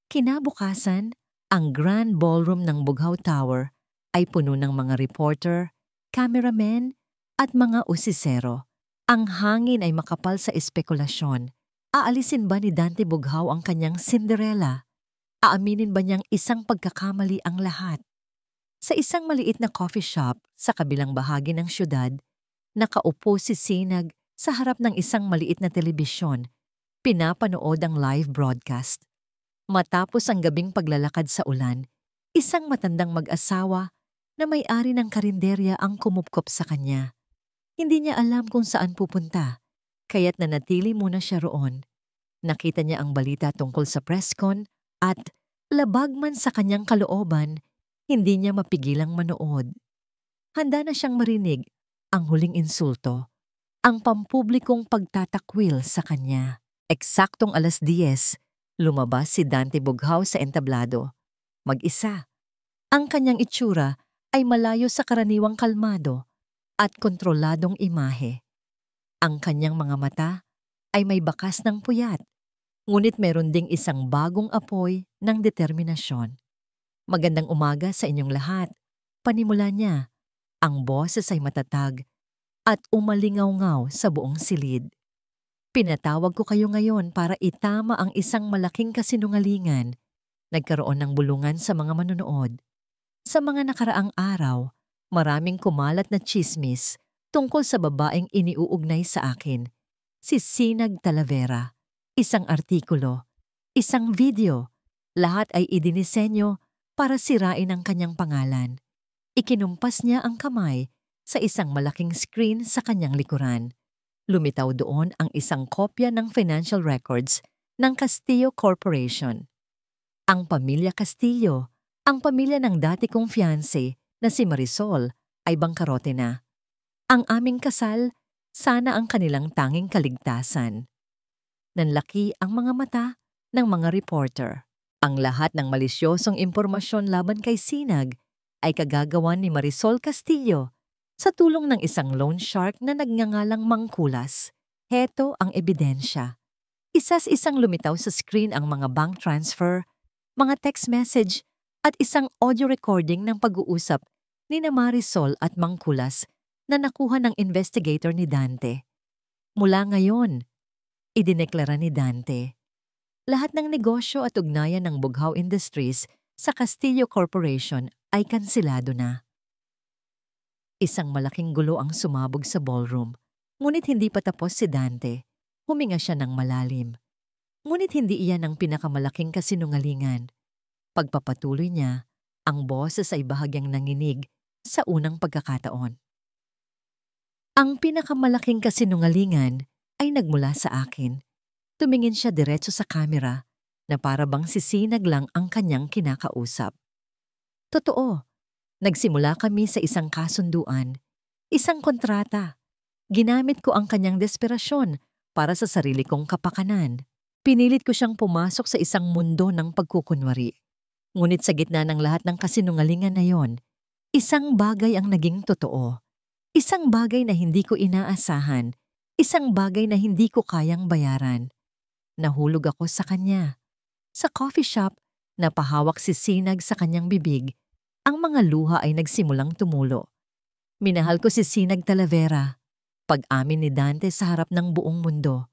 Kinabukasan, Ang Grand Ballroom ng Bughaw Tower ay puno ng mga reporter, cameramen at mga usisero. Ang hangin ay makapal sa espekulasyon. Aalisin ba ni Dante Bughaw ang kanyang Cinderella? Aaminin ba niyang isang pagkakamali ang lahat? Sa isang maliit na coffee shop sa kabilang bahagi ng syudad, nakaupo si Sinag sa harap ng isang maliit na telebisyon. Pinapanood ang live broadcast. Matapos ang gabing paglalakad sa ulan, isang matandang mag-asawa na may-ari ng karinderya ang kumupkop sa kanya. Hindi niya alam kung saan pupunta, kaya't nanatili muna siya roon. Nakita niya ang balita tungkol sa presscon at labag man sa kanyang kalooban, hindi niya mapigilang manood. Handa na siyang marinig ang huling insulto, ang pampublikong pagtatakwil sa kanya. Eksaktong 10:00, lumabas si Dante Bughaw sa entablado. Mag-isa. Ang kanyang itsura ay malayo sa karaniwang kalmado at kontroladong imahe. Ang kanyang mga mata ay may bakas ng puyat, ngunit meron ding isang bagong apoy ng determinasyon. Magandang umaga sa inyong lahat. Panimula niya. Ang boses ay matatag at umalingaw-ngaw sa buong silid. Pinatawag ko kayo ngayon para itama ang isang malaking kasinungalingan. Nagkaroon ng bulungan sa mga manonood. Sa mga nakaraang araw, maraming kumalat na tsismis tungkol sa babaeng iniuugnay sa akin. Si Sinag Talavera. Isang artikulo, isang video, lahat ay idinisenyo para sirain ang kanyang pangalan. Ikinumpas niya ang kamay sa isang malaking screen sa kanyang likuran. Lumitaw doon ang isang kopya ng financial records ng Castillo Corporation. Ang pamilya Castillo, ang pamilya ng dati kong fiancé na si Marisol, ay bangkarote na. Ang aming kasal, sana ang kanilang tanging kaligtasan. Nanlaki ang mga mata ng mga reporter. Ang lahat ng malisyosong impormasyon laban kay Sinag ay kagagawan ni Marisol Castillo sa tulong ng isang loan shark na nagngangalang Mangkulas. Heto ang ebidensya. Isang lumitaw sa screen ang mga bank transfer, mga text message at isang audio recording ng pag-uusap ni na Marisol at Mangkulas na nakuha ng investigator ni Dante. Mula ngayon, idineklara ni Dante, lahat ng negosyo at ugnayan ng Bughaw Industries sa Castillo Corporation ay kansilado na. Isang malaking gulo ang sumabog sa ballroom, ngunit hindi pa tapos si Dante. Huminga siya ng malalim. Ngunit hindi iyan ang pinakamalaking kasinungalingan. Pagpapatuloy niya, ang boses ay bahagyang nanginig sa unang pagkakataon. Ang pinakamalaking kasinungalingan ay nagmula sa akin. Tumingin siya diretso sa kamera na para bang sisinag lang ang kanyang kinakausap. Totoo. Nagsimula kami sa isang kasunduan, isang kontrata. Ginamit ko ang kanyang desperasyon para sa sarili kong kapakanan. Pinilit ko siyang pumasok sa isang mundo ng pagkukunwari. Ngunit sa gitna ng lahat ng kasinungalingan na yon, isang bagay ang naging totoo. Isang bagay na hindi ko inaasahan. Isang bagay na hindi ko kayang bayaran. Nahulog ako sa kanya. Sa coffee shop, napahawak si Sinag sa kanyang bibig. Ang mga luha ay nagsimulang tumulo. Minahal ko si Sinag Talavera, pag-amin ni Dante sa harap ng buong mundo.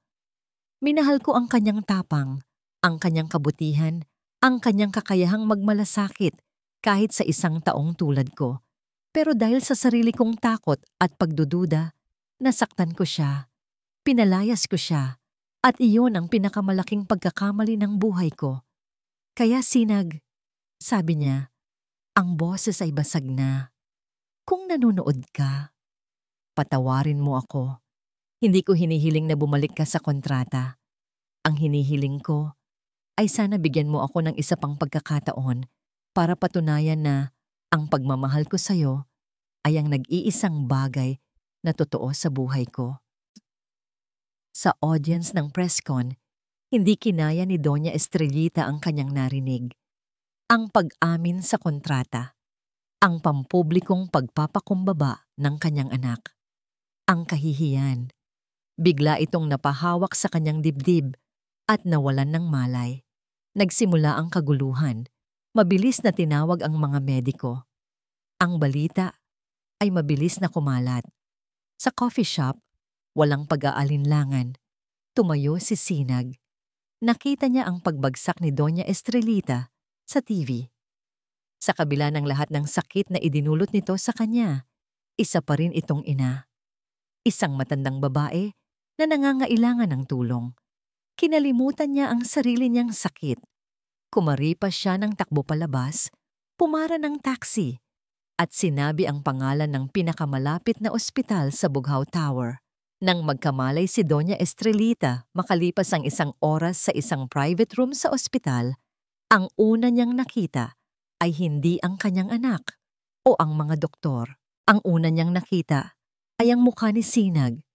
Minahal ko ang kanyang tapang, ang kanyang kabutihan, ang kanyang kakayahang magmalasakit kahit sa isang taong tulad ko. Pero dahil sa sarili kong takot at pagdududa, nasaktan ko siya, pinalayas ko siya, at iyon ang pinakamalaking pagkakamali ng buhay ko. Kaya Sinag, sabi niya, ang boses ay basag na. Kung nanonood ka, patawarin mo ako. Hindi ko hinihiling na bumalik ka sa kontrata. Ang hinihiling ko ay sana bigyan mo ako ng isa pang pagkakataon para patunayan na ang pagmamahal ko sa'yo ay ang nag-iisang bagay na totoo sa buhay ko. Sa audience ng presscon, hindi kinaya ni Doña Estrellita ang kanyang narinig. Ang pag-amin sa kontrata, ang pampublikong pagpapakumbaba ng kanyang anak, ang kahihiyan. Bigla itong napahawak sa kanyang dibdib at nawalan ng malay. Nagsimula ang kaguluhan. Mabilis na tinawag ang mga mediko. Ang balita ay mabilis na kumalat. Sa coffee shop, walang pag-aalinlangan. Tumayo si Sinag. Nakita niya ang pagbagsak ni Doña Estrelita sa TV. Sa kabila ng lahat ng sakit na idinulot nito sa kanya, isa pa rin itong ina. Isang matandang babae na nangangailangan ng tulong. Kinalimutan niya ang sarili niyang sakit. Kumaripas siya ng takbo palabas, pumara ng taxi, at sinabi ang pangalan ng pinakamalapit na ospital sa Bughaw Tower. Nang magkamalay si Doña Estrelita makalipas ang 1 oras sa isang private room sa ospital, ang una niyang nakita ay hindi ang kanyang anak o ang mga doktor. Ang una niyang nakita ay ang mukha ni Sinag.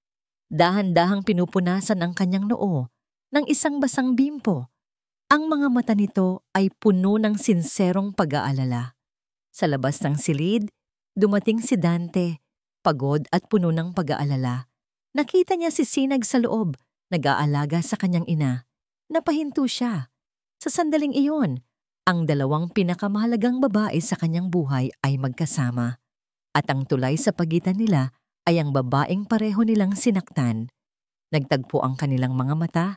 Dahan-dahang pinupunasan ang kanyang noo ng isang basang bimpo. Ang mga mata nito ay puno ng sinserong pag-aalala. Sa labas ng silid, dumating si Dante, pagod at puno ng pag-aalala. Nakita niya si Sinag sa loob, nag-aalaga sa kanyang ina. Napahinto siya. Sa sandaling iyon, ang dalawang pinakamahalagang babae sa kanyang buhay ay magkasama. At ang tulay sa pagitan nila ay ang babaeng pareho nilang sinaktan. Nagtagpo ang kanilang mga mata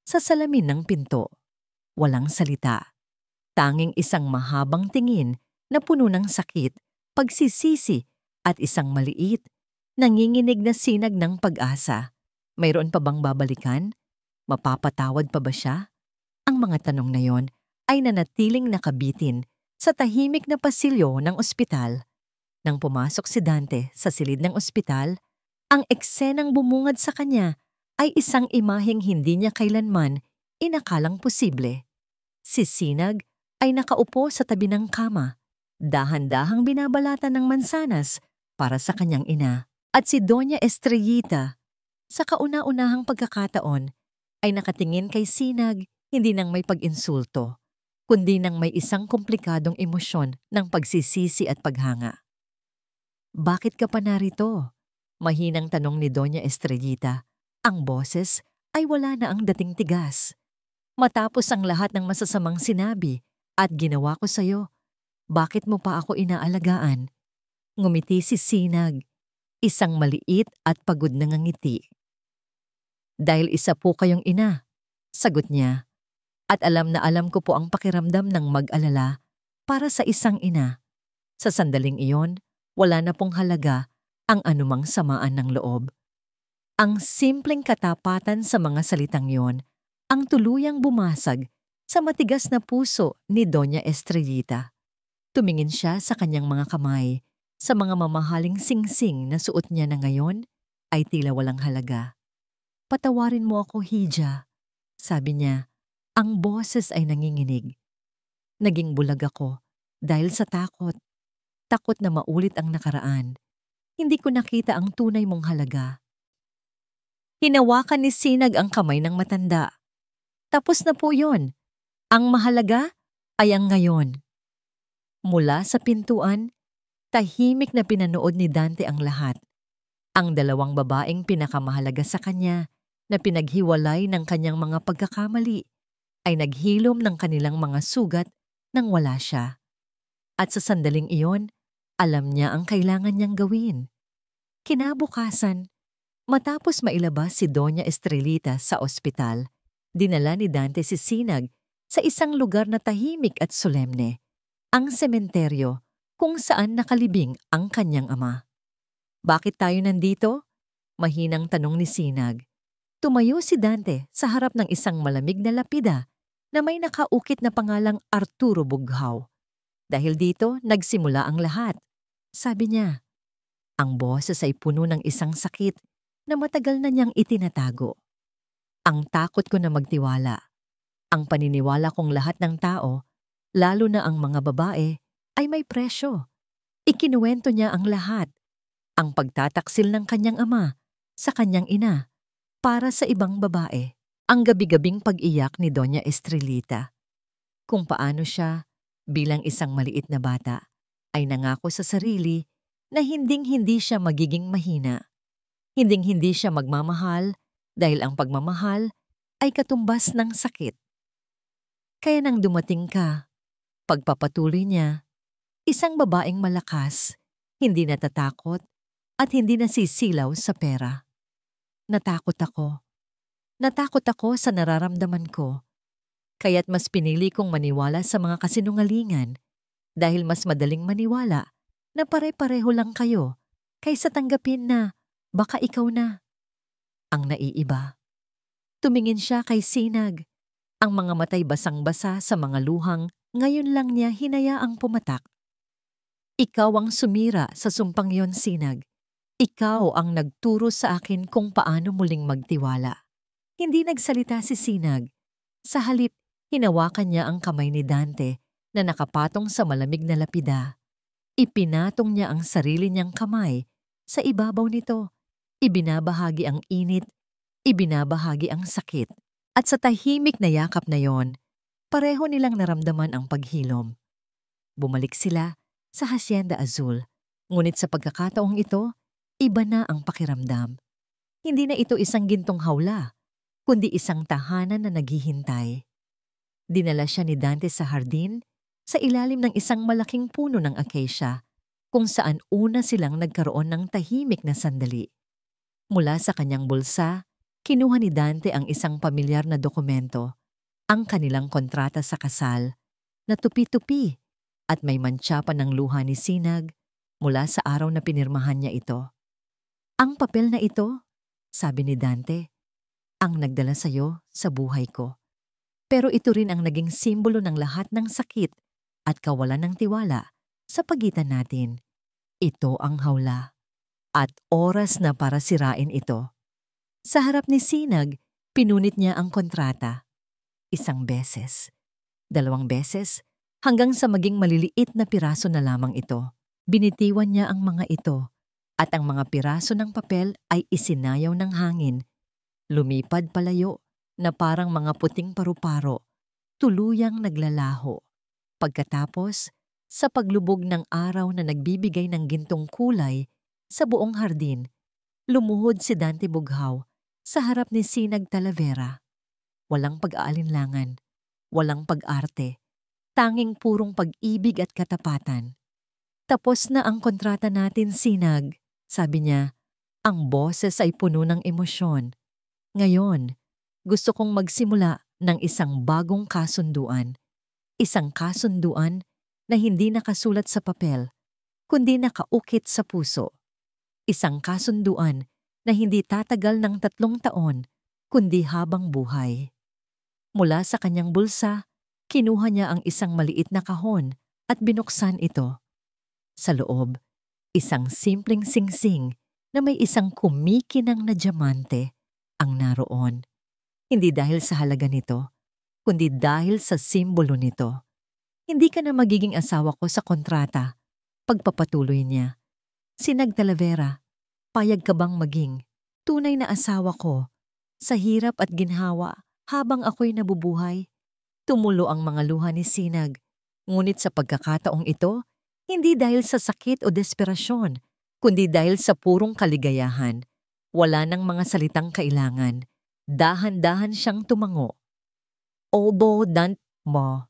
sa salamin ng pinto. Walang salita. Tanging isang mahabang tingin na puno ng sakit, pagsisisi at isang maliit, nanginginig na sinag ng pag-asa. Mayroon pa bang babalikan? Mapapatawad pa ba siya? Ang mga tanong na yon ay nanatiling nakabitin sa tahimik na pasilyo ng ospital. Nang pumasok si Dante sa silid ng ospital, ang eksenang bumungad sa kanya ay isang imaheng hindi niya kailanman inakalang posible. Si Sinag ay nakaupo sa tabi ng kama, dahan-dahang binabalatan ng mansanas para sa kanyang ina. At si Doña Estrellita, sa kauna-unahang pagkakataon, ay nakatingin kay Sinag hindi nang may pag-insulto, kundi nang may isang komplikadong emosyon ng pagsisisi at paghanga. "Bakit ka pa narito?" Mahinang tanong ni Doña Estrellita. Ang boses ay wala na ang dating tigas. "Matapos ang lahat ng masasamang sinabi at ginawa ko sa'yo, bakit mo pa ako inaalagaan?" Ngumiti si Sinag, isang maliit at pagod na ngiti. "Dahil isa po kayong ina," sagot niya. "At alam na alam ko po ang pakiramdam ng mag-alala para sa isang ina." Sa sandaling iyon, wala na pong halaga ang anumang samaan ng loob. Ang simpleng katapatan sa mga salitang yon ang tuluyang bumasag sa matigas na puso ni Doña Estrellita. Tumingin siya sa kanyang mga kamay, sa mga mamahaling singsing na suot niya na ngayon ay tila walang halaga. "Patawarin mo ako, Hija," sabi niya. Ang boses ay nanginginig. "Naging bulag ako dahil sa takot. Takot na maulit ang nakaraan. Hindi ko nakita ang tunay mong halaga." Hinawakan ni Sinag ang kamay ng matanda. "Tapos na po yon. Ang mahalaga ay ang ngayon." Mula sa pintuan, tahimik na pinanood ni Dante ang lahat. Ang dalawang babaeng pinakamahalaga sa kanya na pinaghiwalay ng kanyang mga pagkakamali ay naghilom ng kanilang mga sugat nang wala siya. At sa sandaling iyon, alam niya ang kailangan niyang gawin. Kinabukasan, matapos mailabas si Doña Estrellita sa ospital, dinala ni Dante si Sinag sa isang lugar na tahimik at solemne, ang sementeryo kung saan nakalibing ang kanyang ama. "Bakit tayo nandito?" Mahinang tanong ni Sinag. Tumayo si Dante sa harap ng isang malamig na lapida na may nakaukit na pangalang Arturo Bughaw. "Dahil dito, nagsimula ang lahat," sabi niya. Ang boses ay puno ng isang sakit na matagal na niyang itinatago. "Ang takot ko na magtiwala. Ang paniniwala kong lahat ng tao, lalo na ang mga babae, ay may presyo." Ikinuwento niya ang lahat. Ang pagtataksil ng kanyang ama sa kanyang ina para sa ibang babae. Ang gabi-gabing pag-iyak ni Doña Estrellita. Kung paano siya, bilang isang maliit na bata, ay nangako sa sarili na hinding-hindi siya magiging mahina. Hinding-hindi siya magmamahal dahil ang pagmamahal ay katumbas ng sakit. Kaya nang dumating ka, Pagpapatuloy niya, isang babaeng malakas, hindi natatakot, at hindi nasisilaw sa pera. Natakot ako. Natakot ako sa nararamdaman ko. Kaya't mas pinili kong maniwala sa mga kasinungalingan dahil mas madaling maniwala na pare-pareho lang kayo kaysa tanggapin na baka ikaw na ang naiiba. Tumingin siya kay Sinag. Ang mga matay basang-basa sa mga luhang ngayon lang niya hinayaang pumatak. Ikaw ang sumira sa sumpang yon, Sinag. Ikaw ang nagturo sa akin kung paano muling magtiwala. Hindi nagsalita si Sinag. Sa halip, hinawakan niya ang kamay ni Dante na nakapatong sa malamig na lapida. Ipinatong niya ang sarili niyang kamay sa ibabaw nito. Ibinabahagi ang init, ibinabahagi ang sakit. At sa tahimik na yakap na yon, pareho nilang naramdaman ang paghilom. Bumalik sila sa Hacienda Azul, ngunit sa pagkakataong ito, iba na ang pakiramdam. Hindi na ito isang gintong hawla, kundi isang tahanan na naghihintay. Dinala siya ni Dante sa hardin, sa ilalim ng isang malaking puno ng acacia, kung saan una silang nagkaroon ng tahimik na sandali. Mula sa kanyang bulsa, kinuha ni Dante ang isang pamilyar na dokumento, ang kanilang kontrata sa kasal, na tupi-tupi at may mantsa pa ng luha ni Sinag mula sa araw na pinirmahan niya ito. Ang papel na ito, sabi ni Dante, ang nagdala sa iyo sa buhay ko. Pero ito rin ang naging simbolo ng lahat ng sakit at kawalan ng tiwala sa pagitan natin. Ito ang hawla. At oras na para sirain ito. Sa harap ni Sinag, pinunit niya ang kontrata. 1 beses, 2 beses, hanggang sa maging maliliit na piraso na lamang ito. Binitiwan niya ang mga ito, at ang mga piraso ng papel ay isinayaw ng hangin. Lumipad palayo na parang mga puting paru-paro, tuluyang naglalaho. Pagkatapos, sa paglubog ng araw na nagbibigay ng gintong kulay sa buong hardin, lumuhod si Dante Bughaw sa harap ni Sinag Talavera. Walang pag-aalinlangan, walang pag-arte, tanging purong pag-ibig at katapatan. Tapos na ang kontrata natin, Sinag, sabi niya. Ang boses ay puno ng emosyon. Ngayon, gusto kong magsimula ng isang bagong kasunduan. Isang kasunduan na hindi nakasulat sa papel, kundi nakaukit sa puso. Isang kasunduan na hindi tatagal ng 3 taon, kundi habang buhay. Mula sa kanyang bulsa, kinuha niya ang isang maliit na kahon at binuksan ito. Sa loob, isang simpleng singsing na may isang kumikinang na diamante ang naroon. Hindi dahil sa halaga nito, kundi dahil sa simbolo nito. Hindi ka na magiging asawa ko sa kontrata. Pagpapatuloy niya. Sinag Talavera, payag ka bang maging tunay na asawa ko sa hirap at ginhawa habang ako'y nabubuhay? Tumulo ang mga luha ni Sinag, ngunit sa pagkakataong ito, hindi dahil sa sakit o desperasyon, kundi dahil sa purong kaligayahan. Wala nang mga salitang kailangan. Dahan-dahan siyang tumango. Obo Dante mo.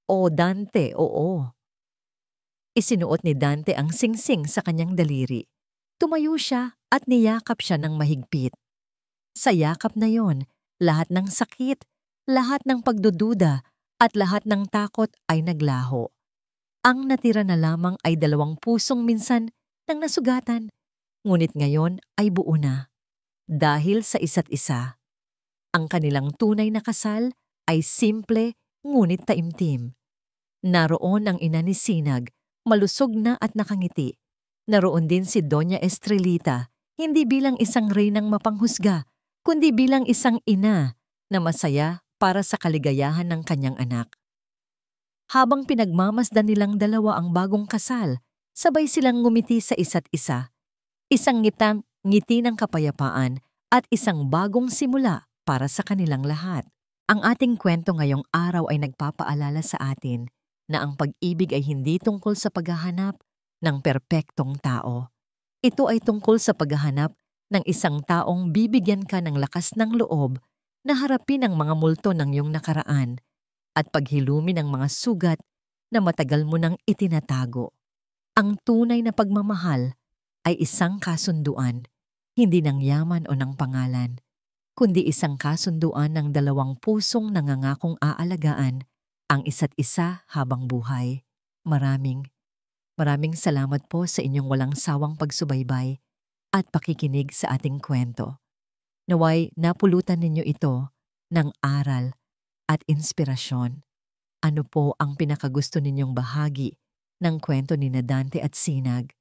O Dante, oo. Isinuot ni Dante ang singsing sa kanyang daliri. Tumayo siya at niyakap siya ng mahigpit. Sa yakap na yon, lahat ng sakit, lahat ng pagdududa, at lahat ng takot ay naglaho. Ang natira na lamang ay 2 pusong minsan nang nasugatan, ngunit ngayon ay buo na. Dahil sa isa't isa. Ang kanilang tunay na kasal ay simple ngunit taimtim. Naroon ang ina ni Sinag, malusog na at nakangiti. Naroon din si Doña Estrelita, hindi bilang isang reynang mapanghusga, kundi bilang isang ina na masaya para sa kaligayahan ng kanyang anak. Habang pinagmamasdan nilang dalawa ang bagong kasal, sabay silang ngumiti sa isa't isa. Isang ngiti ng kapayapaan at isang bagong simula para sa kanilang lahat. Ang ating kwento ngayong araw ay nagpapaalala sa atin na ang pag-ibig ay hindi tungkol sa paghahanap ng perpektong tao. Ito ay tungkol sa paghahanap ng isang taong bibigyan ka ng lakas ng loob na harapin ang mga multo ng iyong nakaraan at paghilumi ng mga sugat na matagal mo nang itinatago. Ang tunay na pagmamahal ay isang kasunduan, hindi ng yaman o ng pangalan, kundi isang kasunduan ng dalawang pusong nangangakong aalagaan ang isa't isa habang buhay. Maraming salamat po sa inyong walang sawang pagsubaybay at pakikinig sa ating kwento. Naway napulutan ninyo ito ng aral at inspirasyon. Ano po ang pinakagusto ninyong bahagi ng kwento ni Dante at Sinag?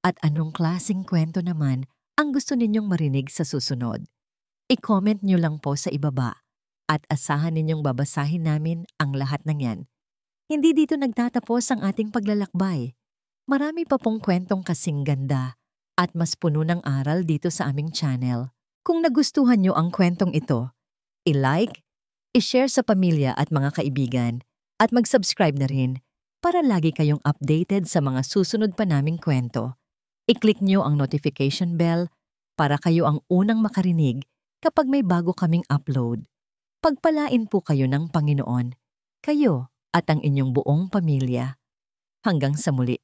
At anong klaseng kwento naman ang gusto ninyong marinig sa susunod? I-comment nyo lang po sa ibaba at asahan ninyong babasahin namin ang lahat ng yan. Hindi dito nagtatapos ang ating paglalakbay. Marami pa pong kwentong kasing ganda at mas puno ng aral dito sa aming channel. Kung nagustuhan nyo ang kwentong ito, i-like, i-share sa pamilya at mga kaibigan, at mag-subscribe na rin para lagi kayong updated sa mga susunod pa naming kwento. I-click nyo ang notification bell para kayo ang unang makarinig kapag may bago kaming upload. Pagpalain po kayo ng Panginoon, kayo at ang inyong buong pamilya. Hanggang sa muli.